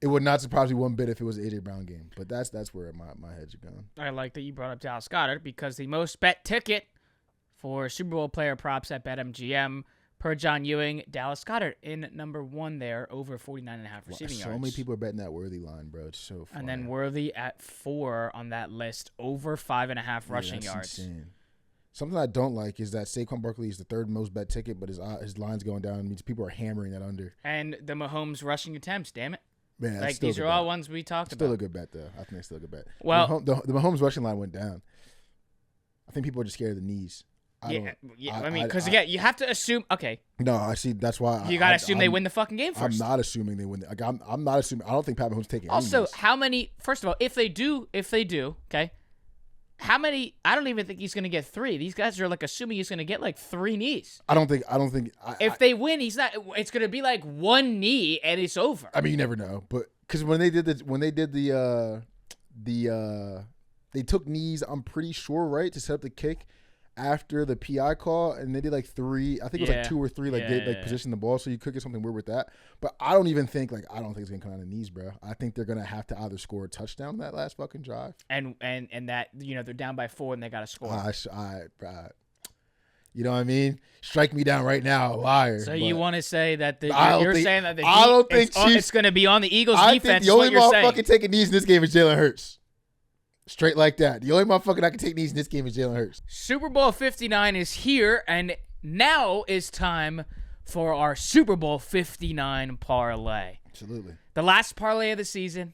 It would not surprise me one bit if it was an A.J. Brown game. But that's where my heads are going. I like that you brought up Dallas Goedert because the most bet ticket for Super Bowl player props at BetMGM per John Ewing, Dallas Goedert in number 1 there, over 49.5 receiving yards. So many people are betting that Worthy line, bro. It's so fun. And then Worthy at 4 on that list, over 5.5 rushing yards. Insane. Something I don't like is that Saquon Barkley is the 3rd most bet ticket, but his line's going down. It means people are hammering that under. And the Mahomes rushing attempts, damn it. Man, these are all ones we talked about. Still a good bet, though. I think it's still a good bet. Well, the Mahomes rushing line went down. I think people are just scared of the knees. Because again, you have to assume. Okay. No, I see. That's why you gotta assume they win the fucking game first. I'm not assuming they win. I'm not assuming. I don't think Pat Mahomes taking. Also, how many? First of all, if they do, okay. How many? I don't even think he's gonna get 3. These guys are assuming he's gonna get 3 knees. I don't think. If they win, he's not. It's gonna be 1 knee and it's over. I mean, you never know, but because when they did they took knees, I'm pretty sure, right, to set up the kick after the PI call, and they did 3. I think it was 2 or 3. They positioned the ball, so you could get something weird with that. But I don't even think I don't think it's gonna come out of knees, bro. I think they're gonna have to either score a touchdown that last fucking drive, and that they're down by 4 and they gotta score. You know what I mean? Strike me down right now, liar. So you want to say that you're saying that I don't think it's going to be on the Eagles I defense? Think the only motherfucker taking knees in this game is Jalen Hurts. Straight like that. The only motherfucker that can take knees in this game is Jalen Hurts. Super Bowl 59 is here, and now is time for our Super Bowl 59 parlay. Absolutely. The last parlay of the season,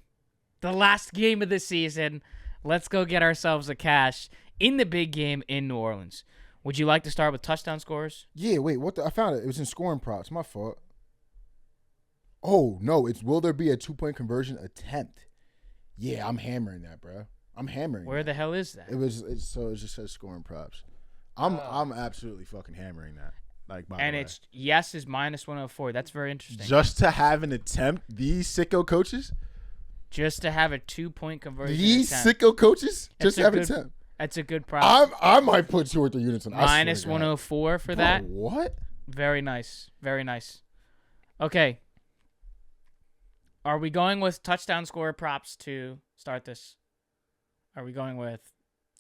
the last game of the season. Let's go get ourselves a cash in the big game in New Orleans. Would you like to start with touchdown scores? Yeah, wait, I found it. It was in scoring props. My fault. Oh, no, it's will there be a 2-point conversion attempt? Yeah, I'm hammering that, bro. I'm hammering. Where the hell is that? It just says scoring props. I'm absolutely fucking hammering that. It's yes is -104. That's very interesting. Just to have an attempt, these sicko coaches? Just to have a 2-point conversion These attempt. Sicko coaches? Just to have an attempt. That's a good prop. I might put 2 or 3 units on. -104 for that. What? Very nice. Very nice. Okay. Are we going with touchdown score props to start this? Are we going with?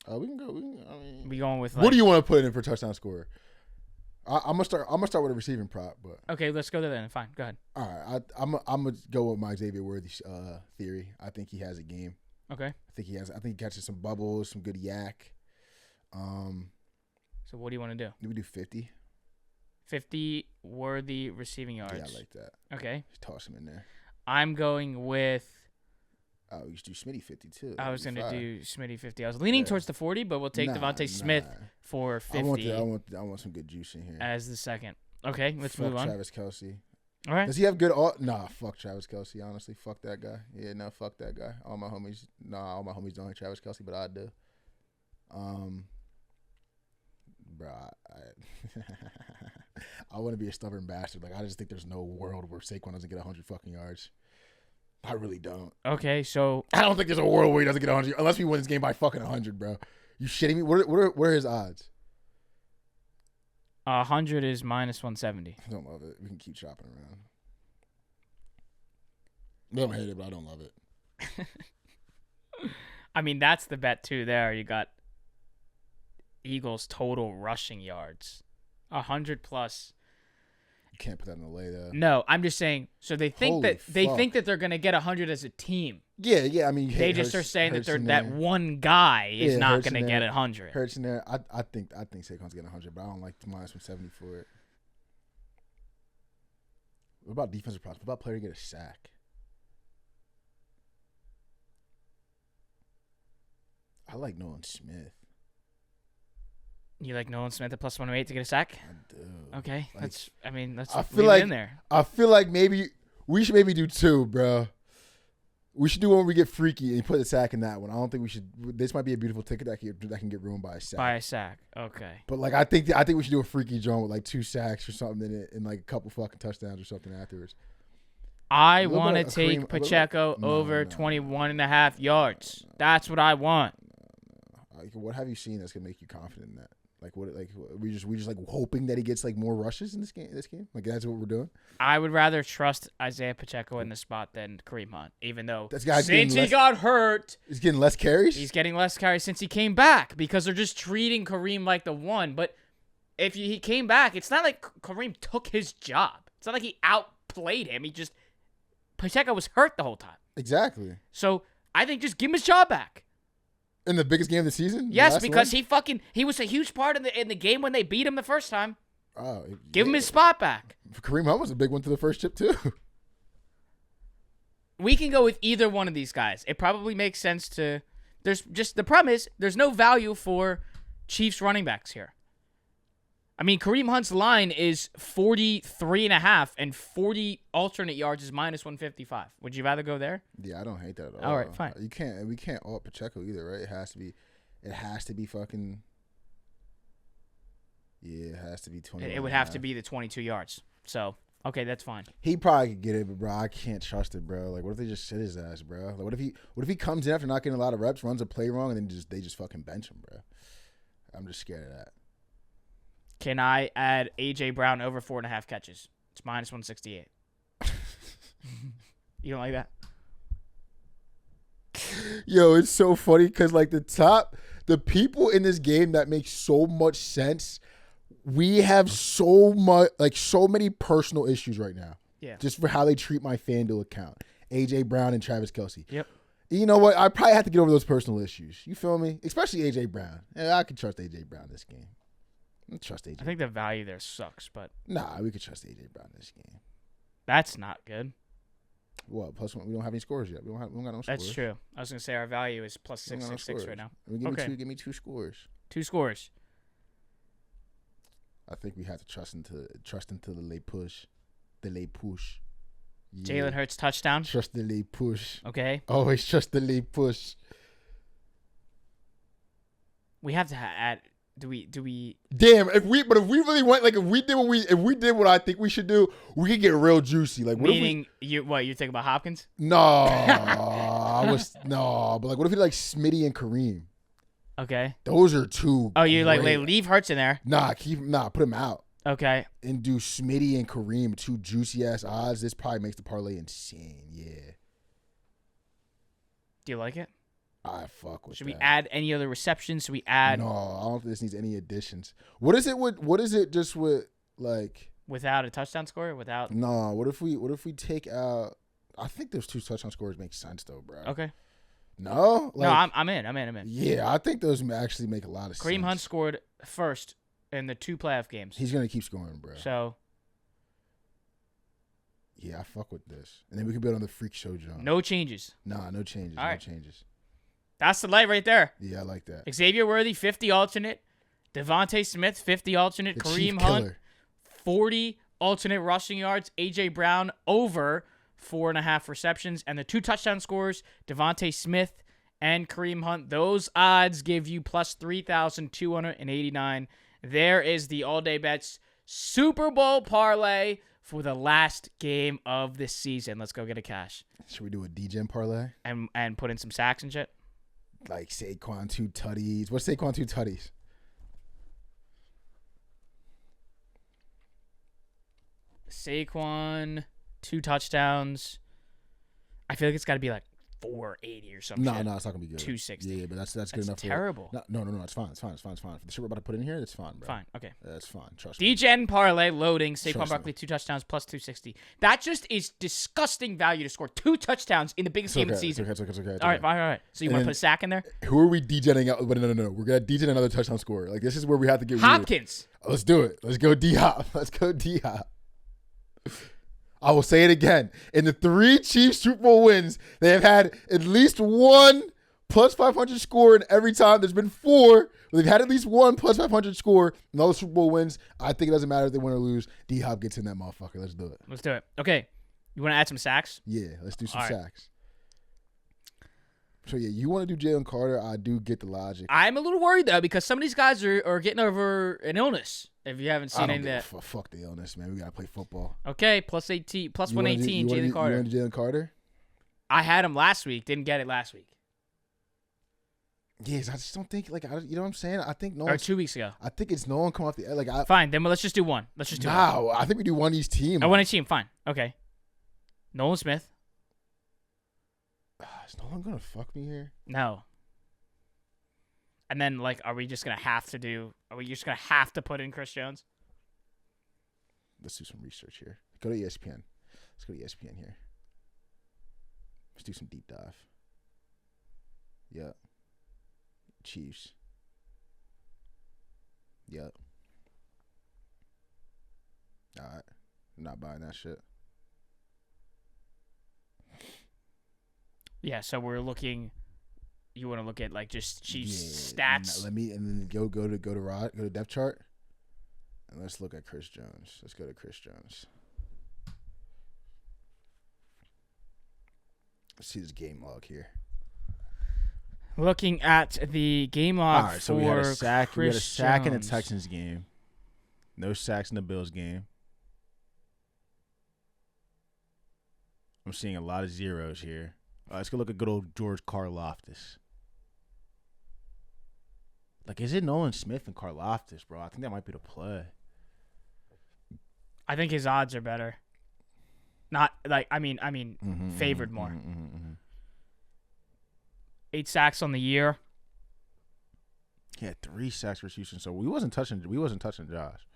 We can go. We going with. What do you want to put in for touchdown score? I'm gonna start with a receiving prop, but okay, let's go there then. Fine, go ahead. All right, I'm gonna go with my Xavier Worthy theory. I think he has a game. Okay. I think he catches some bubbles, some good yak. So what do you want to do? Do we do 50? 50 Worthy receiving yards. Yeah, I like that. Okay. Just toss him in there. I'm going with. Oh, you should do Smitty 50 too. I was gonna do Smitty 50. I was leaning towards the 40, but we'll take Devontae Smith for 50. I want some good juice in here as the second. Okay, let's move on. Travis Kelce. All right. Does he have good? Nah, fuck Travis Kelce. Honestly, fuck that guy. Yeah, no, fuck that guy. All my homies don't like Travis Kelce, but I do. Bro, I want to be a stubborn bastard. I just think there's no world where Saquon doesn't get 100 fucking yards. I really don't. Okay, so I don't think there's a world where he doesn't get 100 unless we win this game by fucking 100, bro. You shitting me? What are his odds? 100 is -170. I don't love it. We can keep shopping around. I don't hate it, but I don't love it. I mean, that's the bet too. There, you got Eagles total rushing yards, 100+. You can't put that in the lay though. No, I'm just saying. So they think Holy they fuck. think that they're gonna get 100 as a team. Yeah. I mean, They just are saying that that one guy is not gonna get 100. Hurts in there. I think Saquon's getting 100, but I don't like the -170 for it. What about defensive props? What about player to get a sack? I like Nolan Smith. You like Nolan Smith at +108 to get a sack? I do. Okay, Like, let's I leave feel it like in there. I feel like maybe we should do 2, bro. We should do one where we get freaky and put a sack in that one. I don't think we should. This might be a beautiful ticket that can get ruined by a sack. Okay. But like I think we should do a freaky joint with like 2 sacks or something in it and like a couple fucking touchdowns or something afterwards. I want to take Pacheco over 21.5 yards. That's what I want. What have you seen that's gonna make you confident in that? Like what? Like we just like hoping that he gets like more rushes in this game. Like that's what we're doing. I would rather trust Isaiah Pacheco in the spot than Kareem Hunt, even though since he got hurt, he's getting less carries. He's getting less carries since he came back because they're just treating Kareem like the one. But if he came back, it's not like Kareem took his job. It's not like he outplayed him. Pacheco was hurt the whole time. Exactly. So I think just give him his job back. In the biggest game of the season? Yes, because he was a huge part in the game when they beat him the first time. Oh, give him his spot back. Kareem Hunt was a big one to the first chip too. We can go with either one of these guys. It probably makes sense to. The problem is there's no value for Chiefs running backs here. I mean, Kareem Hunt's line is 43.5 and 40 alternate yards is -155. Would you rather go there? Yeah, I don't hate that at all. All right, fine. We can't alt Pacheco either, right? It has to be fucking. Yeah, it has to be 20. It would have to be the 22 yards. So, okay, that's fine. He probably could get it, but bro, I can't trust it, bro. Like, what if they just sit his ass, bro? Like, what if he comes in after not getting a lot of reps, runs a play wrong, and then they just fucking bench him, bro? I'm just scared of that. Can I add A.J. Brown over 4.5 catches? It's -168. You don't like that? Yo, it's so funny because like the people in this game that make so much sense, we have so many personal issues right now. Yeah. Just for how they treat my FanDuel account. A.J. Brown and Travis Kelce. Yep. You know what? I probably have to get over those personal issues. You feel me? Especially A.J. Brown. Yeah, I can trust A.J. Brown this game. Trust AJ. I think the value there sucks, but nah, we could trust AJ Brown this game. That's not good. What? +1? We don't have any scores yet. We don't got no scores. That's true. I was gonna say our value is +666 right now. Give me 2 scores. 2 scores. I think we have to trust into the late push. The late push. Yeah. Jalen Hurts touchdown. Trust the late push. Okay. Always trust the late push. We have to add. Do we? Damn! If we really went like if we did what I think we should do, we could get real juicy. Like what meaning you think about Hopkins? No, but like what if we did like Smitty and Kareem? Okay. Those are 2. Oh, you like leave Hurts in there? Put him out. Okay. And do Smitty and Kareem, 2 juicy ass odds. This probably makes the parlay insane. Yeah. Do you like it? I fuck with. Should we add any other receptions? Should we add? No, I don't think this needs any additions. What is it just with like without a touchdown score? Without? No. What if we take out? I think those 2 touchdown scores make sense though, bro. Okay. No. Like, no, I'm in. Yeah, I think those actually make a lot of sense. Kareem Hunt scored first in the 2 playoff games. He's gonna keep scoring, bro. So. Yeah, I fuck with this, and then we can build on the freak show, John. No changes. Nah, no changes. All right. No changes. That's the light right there. Yeah, I like that. Xavier Worthy, 50 alternate. Devontae Smith, 50 alternate. The Kareem Hunt, 40 alternate rushing yards. A.J. Brown, over 4.5 receptions. And the 2 touchdown scores, Devontae Smith and Kareem Hunt. Those odds give you plus 3,289. There is the all-day bets Super Bowl parlay for the last game of this season. Let's go get a cash. Should we do a degen parlay? And put in some sacks and shit? Like Saquon 2 tutties. What's Saquon 2 tutties? Saquon 2 touchdowns. I feel like it's got to be like 480 or something. No, it's not gonna be good. 260. Yeah, but that's good enough. Terrible. No, it's fine. For the shit we're about to put in here, it's fine, bro. Fine. Okay. That's fine. Trust me. Degen parlay loading. Saquon Trust Barkley 2 touchdowns plus 260. That just is disgusting value to score 2 touchdowns in the biggest game of the season. It's okay. All right. So you want to put a sack in there? Who are we degenning out? But no. We're gonna degen another touchdown scorer. Like this is where we have to get Hopkins. Weird. Let's do it. Let's go D-Hop. I will say it again. In the 3 Chiefs Super Bowl wins, they have had at least one plus 500 score, and every time there's been 4. They've had at least one plus 500 score in all the Super Bowl wins. I think it doesn't matter if they win or lose. D-Hop gets in that motherfucker. Let's do it. Let's do it. Okay. You want to add some sacks? Yeah, let's do some sacks. So, yeah, you want to do Jalen Carter. I do get the logic. I'm a little worried, though, because some of these guys are getting over an illness. If you haven't seen any of that. Fuck the illness, man. We got to play football. Okay, plus 118, Jalen Carter. You want to do Jalen Carter? I had him last week. Didn't get it last week. Yes, I just don't think, you know what I'm saying? I think no one. Or 2 weeks ago. I think it's no one come off the Fine, then let's just do one. One. I think we do one of these teams. I want a team. Fine. Okay. Nolan Smith. Is Nolan going to fuck me here? No. And then, are we just going to have to put in Chris Jones? Let's do some research here. Go to ESPN. Let's go to ESPN here. Let's do some deep dive. Yeah. Chiefs. Yep. All right. I'm not buying that shit. Yeah, so we're looking. You want to look at just Chiefs stats? And then go to depth chart, and let's look at Chris Jones. Let's go to Chris Jones. Let's see this game log here. Looking at the game log. All right, so we had a sack. Chris We had a sack in the Jones. Texans game. No sacks in the Bills game. I'm seeing a lot of zeros here. Let's go look at good old George Karlaftis. Is it Nolan Smith and Karlaftis, bro? I think that might be the play. I think his odds are better. Not favored more. 8 sacks on the year. He had 3 sacks for Houston, so we wasn't touching Josh.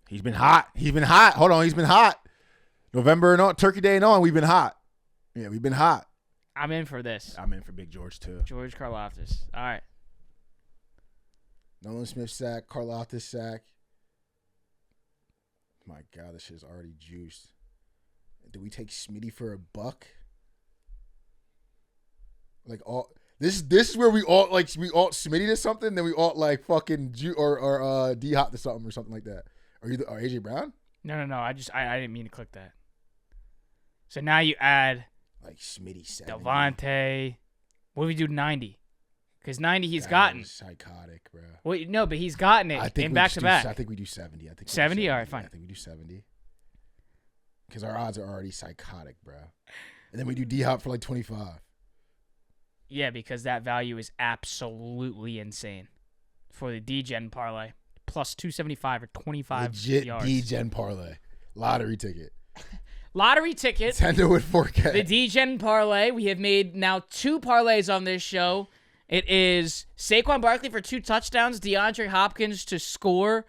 He's been hot. Hold on, he's been hot. November and on, Turkey Day and on, we've been hot. Yeah, we've been hot. I'm in for this. I'm in for Big George too. George Karlaftis. All right. Nolan Smith sack, Karlaftis sack. My God, this shit's already juiced. Do we take Smitty for $1? This is where we alt Smitty to something, then we alt fucking or D-Hop to something or something like that. Or AJ Brown? No. I didn't mean to click that. So now you add Smitty 70. Devontae. What do we do 90? Because 90 he's gotten. Psychotic, bro. Well, no, but he's gotten it in back-to-back. I think we do 70. 70? All right, fine. I think we do 70. Because our odds are already psychotic, bro. And then we do D-Hop for 25. Yeah, because that value is absolutely insane for the degen parlay. Plus 275 or 25 Legit yards. degen parlay. Lottery ticket. Lottery ticket. Tender with 4K. The degen parlay. We have made now 2 parlays on this show. It is Saquon Barkley for 2 touchdowns, DeAndre Hopkins to score,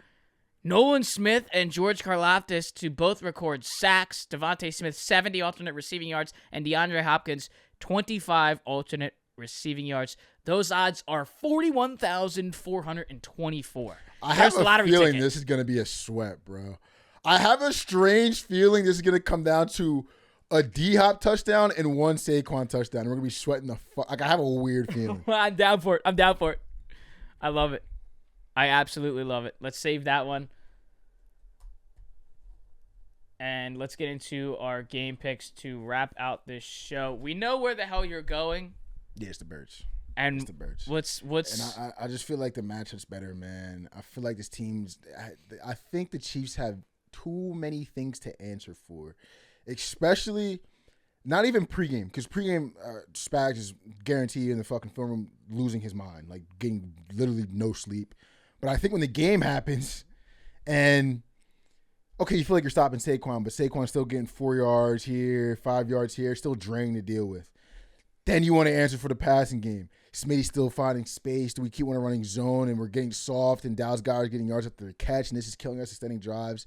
Nolan Smith and George Karlaftis to both record sacks, Devontae Smith 70 alternate receiving yards, and DeAndre Hopkins 25 alternate receiving yards. Those odds are 41,424. I have a feeling this is going to be a sweat, bro. I have a strange feeling this is going to come down to a D-Hop touchdown and 1 Saquon touchdown. We're going to be sweating the fuck. I have a weird feeling. I'm down for it. I love it. I absolutely love it. Let's save that one. And let's get into our game picks to wrap out this show. We know where the hell you're going. Yeah, it's the Birds. And it's the Birds. What's and I just feel like the matchup's better, man. I feel like this team's I think the Chiefs have too many things to answer for. Especially not even pregame, because pregame Spags is guaranteed in the fucking film room losing his mind, getting literally no sleep. But I think when the game happens and okay, you feel like you're stopping Saquon, but Saquon's still getting 4 yards here, 5 yards here, still draining to deal with. Then you want to answer for the passing game. Smitty's still finding space. Do we keep on running zone and we're getting soft and Dallas Goedert's getting yards after the catch and this is killing us, extending drives?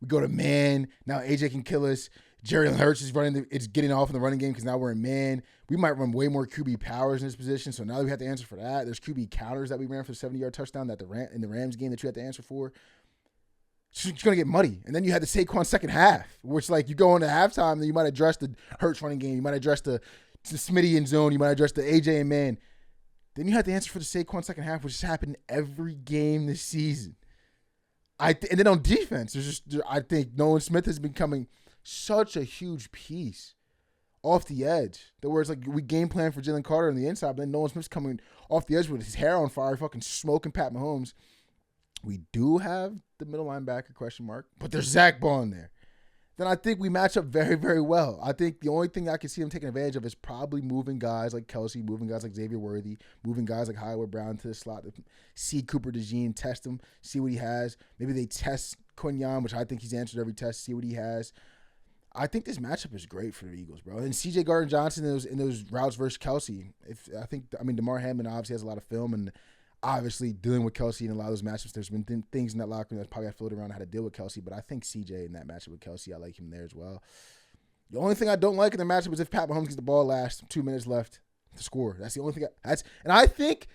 We go to man. Now AJ can kill us. Jalen Hurts is it's getting off in the running game because now we're in man. We might run way more QB powers in this position, so now we have to answer for that. There's QB counters that we ran for the 70-yard touchdown that in the Rams game that you had to answer for. It's going to get muddy. And then you had the Saquon second half, which like you go into halftime, then you might address the Hurts running game. You might address the Smitty in zone. You might address the AJ and man. Then you have to answer for the Saquon second half, which has happened every game this season. And then on defense, I think Nolan Smith has been becoming such a huge piece off the edge. The words like we game plan for Jalen Carter on the inside, but then Nolan Smith's coming off the edge with his hair on fire, fucking smoking Pat Mahomes. We do have the middle linebacker question mark, but there's Zach Bond there. Then I think we match up very, very well. I think the only thing I can see him taking advantage of is probably moving guys like Kelsey, moving guys like Xavier Worthy, moving guys like Hollywood Brown to the slot, see Cooper DeJean, test him, see what he has. Maybe they test Quinyon, which I think he's answered every test, see what he has. I think this matchup is great for the Eagles, bro. And C.J. Gardner-Johnson in those routes versus Kelsey. Damar Hamlin obviously has a lot of film, and obviously dealing with Kelsey in a lot of those matchups, there's been things in that locker room that's probably floated around how to deal with Kelsey. But I think C.J. in that matchup with Kelsey, I like him there as well. The only thing I don't like in the matchup is if Pat Mahomes gets the ball last 2 minutes left to score. That's the only thing. And I think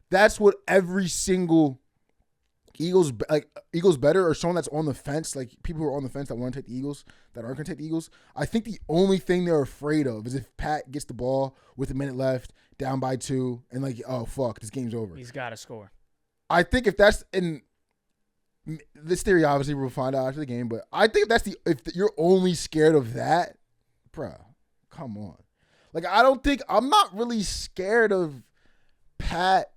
that's what every single Eagles better or someone that's on the fence, like people who are on the fence that want to take the Eagles, that aren't going to take the Eagles. I think the only thing they're afraid of is if Pat gets the ball with a minute left, down by 2, and like, oh fuck, this game's over. He's got to score. I think if that's in this theory, obviously we'll find out after the game, but I think if you're only scared of that, bruh, come on. Like I'm not really scared of Pat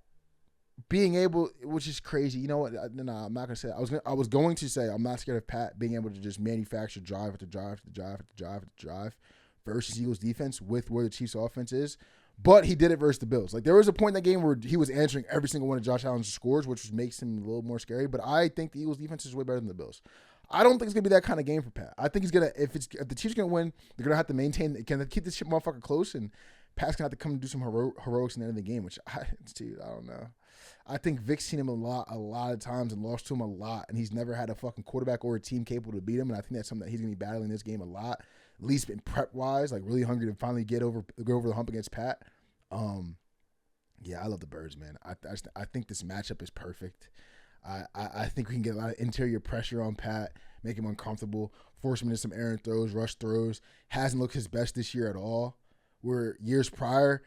being able, which is crazy. You know what? No, I'm not gonna say that. I was going to say I'm not scared of Pat being able to just manufacture drive after drive after drive after drive after drive versus Eagles defense with where the Chiefs offense is. But he did it versus the Bills. Like there was a point in that game where he was answering every single one of Josh Allen's scores, which makes him a little more scary. But I think the Eagles defense is way better than the Bills. I don't think it's gonna be that kind of game for Pat. I think he's gonna if the Chiefs are gonna win, they're gonna have to keep this shit motherfucker close, and Pat's gonna have to come and do some heroics in the end of the game. Which I don't know. I think Vic's seen him a lot of times and lost to him a lot, and he's never had a fucking quarterback or a team capable to beat him. And I think that's something that he's gonna be battling this game a lot, at least in prep wise, like really hungry to finally go over the hump against Pat. Yeah, I love the Birds, man. I think this matchup is perfect. I think we can get a lot of interior pressure on Pat, make him uncomfortable, force him into some errant throws, rush throws. Hasn't looked his best this year at all. Where years prior,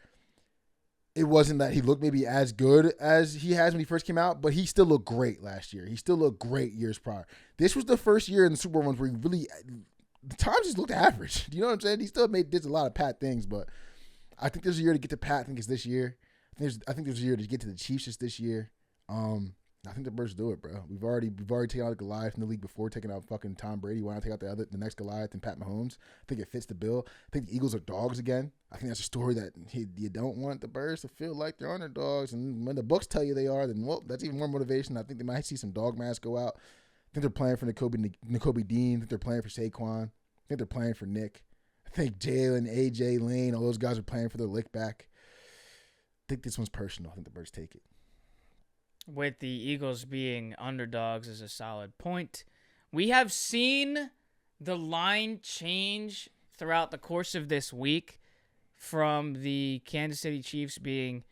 it wasn't that he looked maybe as good as he has when he first came out, but he still looked great last year. He still looked great years prior. This was the first year in the Super Bowl runs where he really, the times just looked average. Do you know what I'm saying? He still did a lot of Pat things, but I think there's a year to get to Pat. I think it's this year. I think there's a year to get to the Chiefs just this year. I think the Birds do it, bro. We've already taken out Goliath in the league before, taking out fucking Tom Brady. Why not take out the next Goliath and Pat Mahomes? I think it fits the bill. I think the Eagles are dogs again. I think that's a story that you don't want the Birds to feel like they're underdogs. And when the books tell you they are, then well, that's even more motivation. I think they might see some dog masks go out. I think they're playing for Nakobe Dean. I think they're playing for Saquon. I think they're playing for Nick. I think Jalen, AJ, Lane, all those guys are playing for their lick back. I think this one's personal. I think the Birds take it. With the Eagles being underdogs is a solid point. We have seen the line change throughout the course of this week from the Kansas City Chiefs being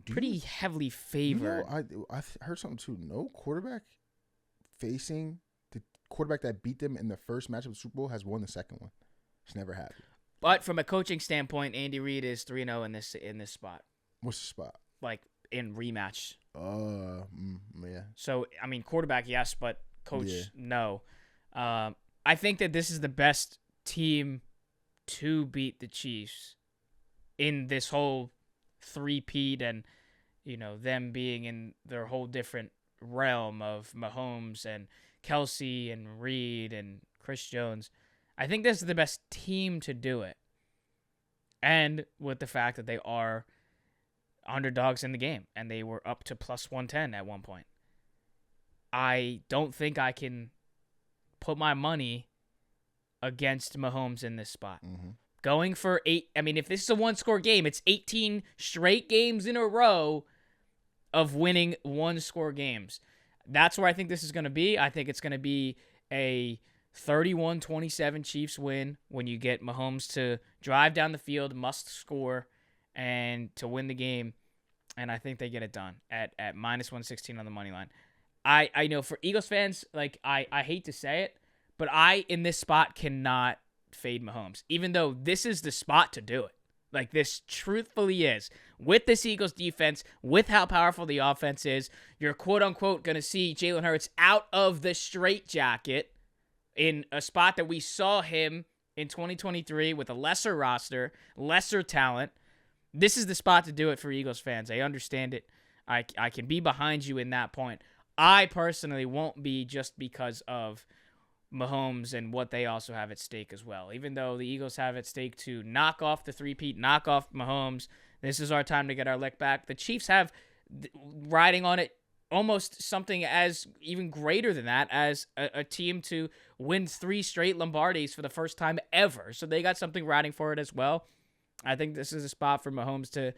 pretty heavily favored. I heard something too. No quarterback facing the quarterback that beat them in the first match of the Super Bowl has won the second one. It's never happened. But from a coaching standpoint, Andy Reid is 3-0 in this spot. What's the spot? Like in rematch. Yeah. So, I mean, quarterback, yes, but coach, no. I think that this is the best team to beat the Chiefs in this whole three-peat and, them being in their whole different realm of Mahomes and Kelsey and Reed and Chris Jones. I think this is the best team to do it. And with the fact that they are underdogs in the game, and they were up to plus 110 at one point. I don't think I can put my money against Mahomes in this spot. Mm-hmm. Going for 8. I mean, if this is a one-score game, it's 18 straight games in a row of winning one-score games. That's where I think this is going to be. I think it's going to be a 31-27 Chiefs win when you get Mahomes to drive down the field, must score, and to win the game. And I think they get it done at minus 116 on the money line. I know for Eagles fans, like I hate to say it, but I, in this spot, cannot fade Mahomes, even though this is the spot to do it. Like, this truthfully is. With this Eagles defense, with how powerful the offense is, you're quote-unquote going to see Jalen Hurts out of the straitjacket in a spot that we saw him in 2023 with a lesser roster, lesser talent. This is the spot to do it for Eagles fans. I understand it. I can be behind you in that point. I personally won't be, just because of Mahomes and what they also have at stake as well. Even though the Eagles have at stake to knock off the three-peat, knock off Mahomes, this is our time to get our lick back. The Chiefs have riding on it almost something as even greater than that, as a team to win 3 straight Lombardis for the first time ever. So they got something riding for it as well. I think this is a spot for Mahomes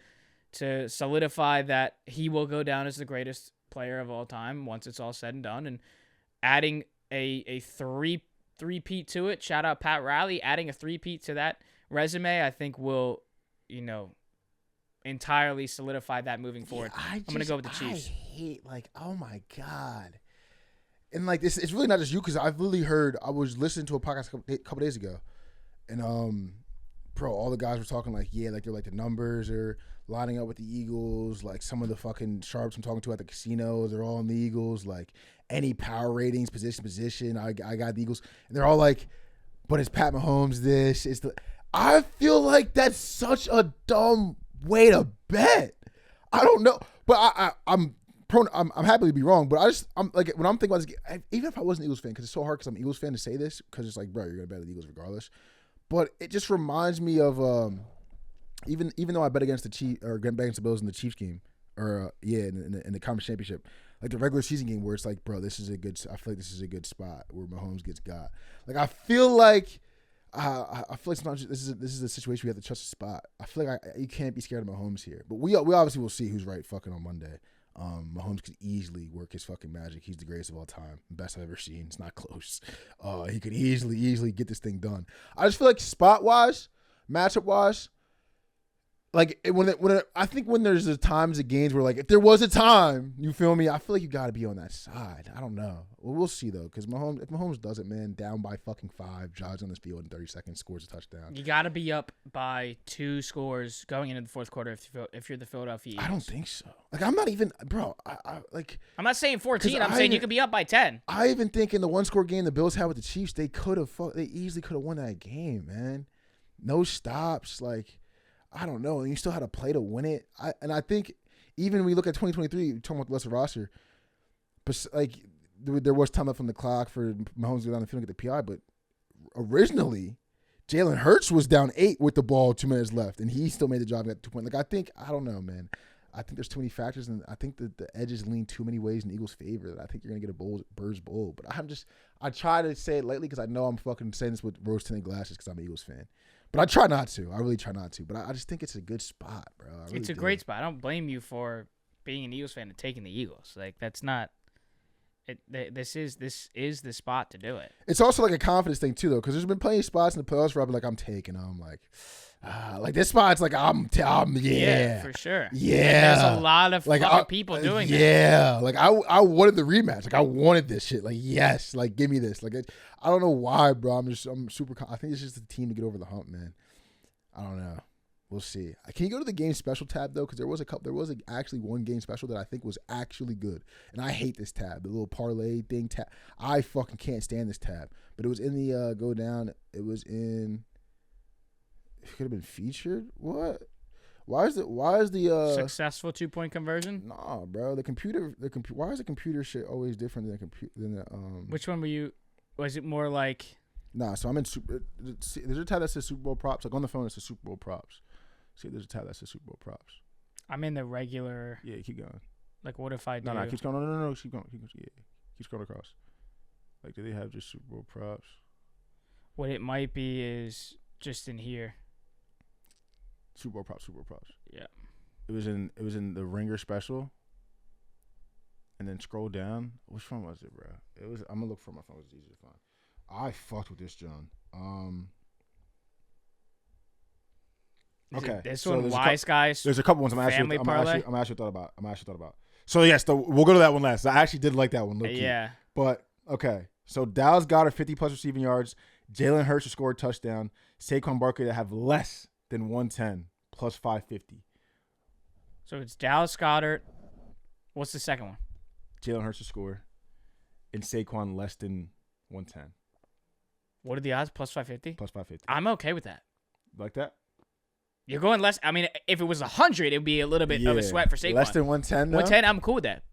to solidify that he will go down as the greatest player of all time once it's all said and done. And adding a three-peat to it, shout out Pat Riley, adding a three-peat to that resume, I think will, entirely solidify that moving forward. I'm going to go with the Chiefs. I hate, oh my God. And, this, it's really not just you, because I've literally heard, I was listening to a podcast a couple days ago, and, bro, all the guys were talking they're the numbers are lining up with the Eagles. Some of the fucking sharps I'm talking to at the casino, they're all in the Eagles. Any power ratings, position, I got the Eagles. And they're all but it's Pat Mahomes this. I feel like that's such a dumb way to bet. I don't know. But I'm happy to be wrong. But I'm when I'm thinking about this, even if I wasn't an Eagles fan, because it's so hard because I'm an Eagles fan to say this, because it's bro, you're going to bet the Eagles regardless. But it just reminds me of even though I bet against the Chiefs or bet against the Bills in the Chiefs game, or in the conference championship, the regular season game where it's bro, I feel like this is a good spot where Mahomes gets got. I feel like sometimes this is a situation we have to trust the spot. I feel like you can't be scared of Mahomes here, but we obviously will see who's right fucking on Monday. Mahomes could easily work his fucking magic. He's the greatest of all time. Best I've ever seen. It's not close. He could easily get this thing done. I just feel like spot-wise, matchup-wise, I think when there's the times of games where if there was a time, you feel me? I feel like you got to be on that side. I don't know. We'll see though, because if Mahomes does it, man, down by fucking 5, jogs on this field in 30 seconds, scores a touchdown. You got to be up by 2 scores going into the fourth quarter if you're the Philadelphia Eagles. I don't think so. I'm not even, bro. I'm not saying 14. I'm saying you could be up by 10. I even think in the 1-score game the Bills had with the Chiefs, they easily could have won that game, man. No stops, I don't know. And you still had to play to win it. I think even when we look at 2023, talking about the lesser roster, but there was time left on the clock for Mahomes to go down the field and get the PI. But originally, Jalen Hurts was down 8 with the ball, 2 minutes left, and he still made the job at 2 points. I don't know, man. I think there's too many factors, and I think that the edges lean too many ways in Eagles' favor. That I think you're gonna get a Burrs bowl. But I try to say it lightly because I know I'm fucking saying this with rose-tinted glasses because I'm an Eagles fan. But I try not to. I really try not to. But I just think it's a good spot, bro. It's a great spot. I don't blame you for being an Eagles fan and taking the Eagles. That's not. This is the spot to do it. It's also a confidence thing too, though, because there's been plenty of spots in the playoffs where I've been I'm taking them. This spot's yeah, for sure. Yeah, and there's a lot of people doing that. Yeah, I wanted the rematch. I wanted this shit. Yes, give me this. I don't know why, bro. I'm super. I think it's just the team to get over the hump, man. I don't know. We'll see. Can you go to the game special tab though? Because there was actually one game special that I think was actually good, and I hate this tab, the little parlay thing tab. I fucking can't stand this tab. But it was in the go down. It was in. It could have been featured. What? Why is the successful 2-point conversion? Nah, bro. The computer. Why is the computer shit always different than the Which one were you? Was it more Nah. So I'm in super. There's a tab that says Super Bowl props. On the phone, it says Super Bowl props. See, there's a tab that says Super Bowl props. I'm in the regular. Yeah, keep going. What if I do? No, keep going. No. Keep going. Yeah, keep scrolling across. Like, do they have just Super Bowl props? What it might be is just in here. Super Bowl props. Yeah. It was in the Ringer special. And then scroll down. Which one was it, bro? I'm gonna look for my phone. It's easy to find. I fucked with this, John. Okay. This one, Wise Guys. There's a couple ones I'm actually thought about. So yes, we'll go to that one last. I actually did like that one. Yeah. But okay. So Dallas Goedert 50+ receiving yards. Jalen Hurts to score a touchdown. Saquon Barkley to have less than 110 plus 550. So it's Dallas Goedert. What's the second one? Jalen Hurts to score. And Saquon less than 110. What are the odds? Plus 550? Plus 550. I'm okay with that. Like that? You're going less. I mean, if it was 100, it would be a little bit of a sweat for Saquon. Less than 110, though? 110, I'm cool with that.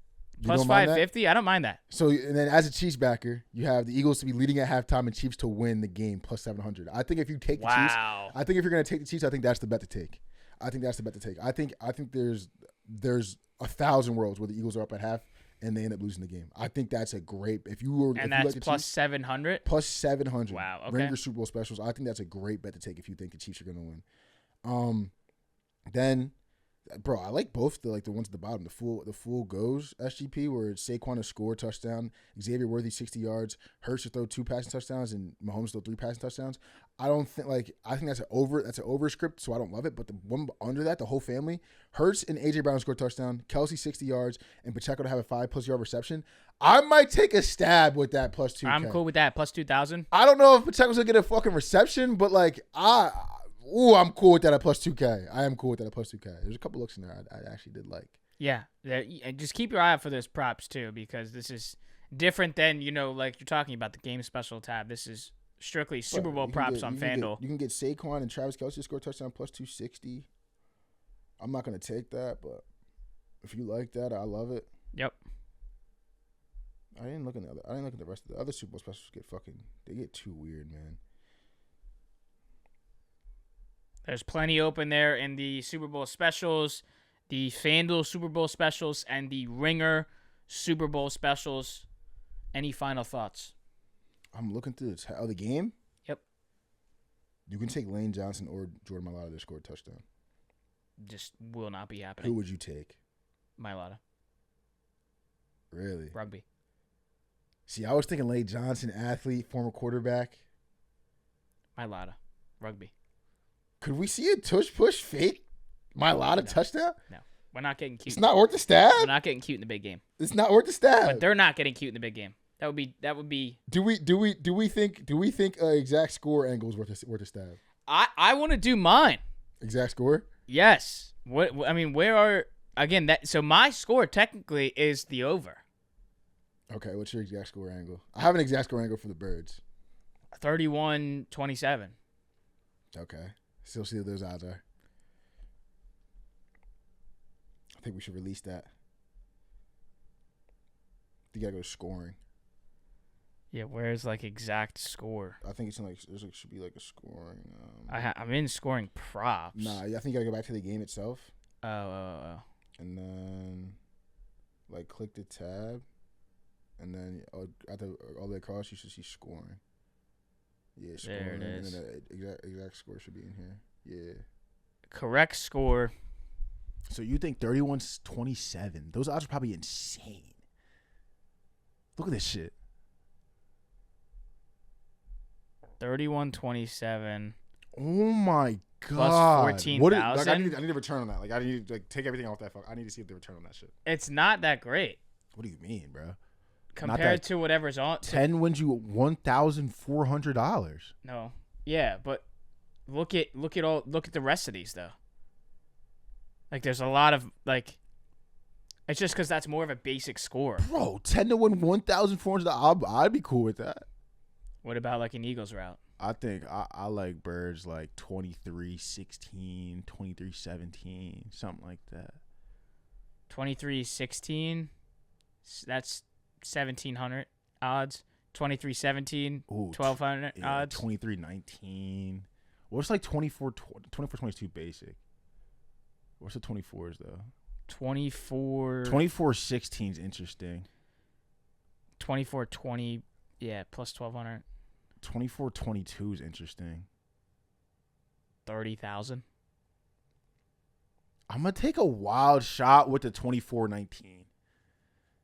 Plus 550, I don't mind that. So, and then as a Chiefs backer, you have the Eagles to be leading at halftime and Chiefs to win the game plus 700. I think if you take the Chiefs, I think if you're going to take the Chiefs, I think that's the bet to take. I think there's 1,000 worlds where the Eagles are up at half and they end up losing the game. I think that's a great. That's like plus 700. Plus 700. Wow. Okay. Ringer Super Bowl specials. I think that's a great bet to take if you think the Chiefs are going to win. Then, bro, I like both the ones at the bottom. The full goes SGP where it's Saquon to score a touchdown, Xavier Worthy 60 yards, Hurts to throw 2 passing touchdowns, and Mahomes to throw 3 passing touchdowns. I think that's an over script, so I don't love it. But the one under that, the whole family, Hurts and AJ Brown to score a touchdown, Kelsey 60 yards, and Pacheco to have a 5+ yard reception. I might take a stab with that plus 2K. I'm cool with that. Plus 2,000. I don't know if Pacheco's gonna get a fucking reception, but I'm cool with that at plus 2K. I am cool with that at plus 2K. There's a couple looks in there I actually did like. Yeah. Just keep your eye out for those props, too, because this is different than, like you're talking about the game special tab. This is strictly Super Bowl props on FanDuel. You can get Saquon and Travis Kelce to score a touchdown plus 260. I'm not going to take that, but if you like that, I love it. Yep. I didn't look at the rest of the other Super Bowl specials. They get too weird, man. There's plenty open there in the Super Bowl specials, the FanDuel Super Bowl specials, and the Ringer Super Bowl specials. Any final thoughts? I'm looking through the game. Yep. You can take Lane Johnson or Jordan Mailata to score a touchdown. Just will not be happening. Who would you take? Mailata. Really? Rugby. See, I was thinking Lane Johnson, athlete, former quarterback. Mailata. Rugby. Could we see a tush push fake Mailata touchdown? No. We're not getting cute. It's not worth the stab? We're not getting cute in the big game. It's not worth the stab. But they're not getting cute in the big game. That would be Do we think exact score angle is worth a stab? I want to do mine. Exact score? Yes. So my score technically is the over. Okay, what's your exact score angle? I have an exact score angle for the Birds. 31-27. Okay. Still see what those odds are. I think we should release that. You gotta go to scoring. Yeah, where's exact score? I think it's there should be a scoring. I'm in scoring props. Nah, I think you gotta go back to the game itself. Oh. And then, click the tab, and then all the way across, you should see scoring. Yeah, scoring. There it is. And then the exact score should be in here. Yeah. Correct score. So you think 31-27? Those odds are probably insane. Look at this shit. 31-27. Oh my god! Plus 14,000. I need a return on that. I need to take everything off that. I need to see if the return on that shit. It's not that great. What do you mean, bro? Compared to whatever's on. 10 wins you $1,400. No. Yeah, but look at the rest of these though. There's a lot of it's just because that's more of a basic score. Bro, 10 to win $1,400. I'd be cool with that. What about an Eagles route? I think I like Birds 23-16, 23-17, something like that. 23-16. That's 1,700 odds. 23-17. 1,200 odds. 23-19. What's 24-22 basic? What's the 24s though? 24. 24-16 is interesting. 24-20 Yeah, plus 1,200. 24-22 is interesting. 30,000. I'm going to take a wild shot with the 24-19.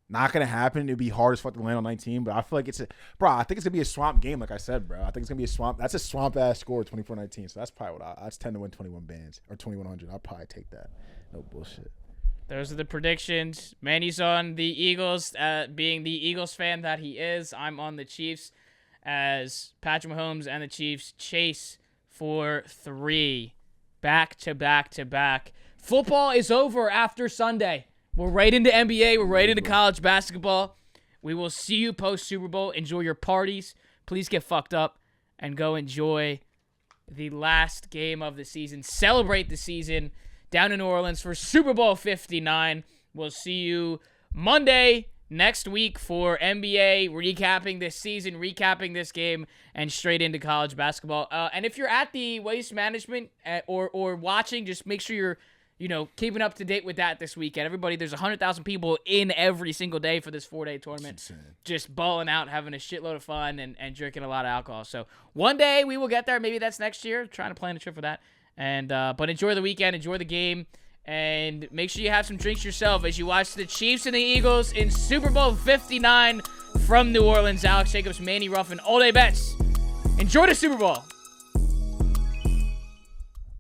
Not going to happen. It'd be hard as fuck to land on 19, but I feel like I think it's going to be a swamp game, like I said, bro. I think it's going to be a swamp. That's a swamp-ass score, 24-19. So that's probably what that's 10 to win 21 bands, or 2,100. I'll probably take that. No bullshit. Those are the predictions. Manny's on the Eagles, being the Eagles fan that he is. I'm on the Chiefs, as Patrick Mahomes and the Chiefs chase for 3 back-to-back-to-back. Football is over after Sunday. We're right into NBA. We're right into college basketball. We will see you post-Super Bowl. Enjoy your parties. Please get fucked up and go enjoy the last game of the season. Celebrate the season down in New Orleans for Super Bowl 59. We'll see you Monday next week for NBA, recapping this season, recapping this game, and straight into college basketball. And if you're at the Waste Management or watching, just make sure you're keeping up to date with that this weekend. Everybody, there's 100,000 people in every single day for this 4-day tournament. Just balling out, having a shitload of fun, and drinking a lot of alcohol. So one day we will get there. Maybe that's next year. Trying to plan a trip for that. And but enjoy the weekend, enjoy the game, and make sure you have some drinks yourself as you watch the Chiefs and the Eagles in Super Bowl 59 from New Orleans. Alex Jacobs, Manny Ruffin, all day bets. Enjoy the Super Bowl.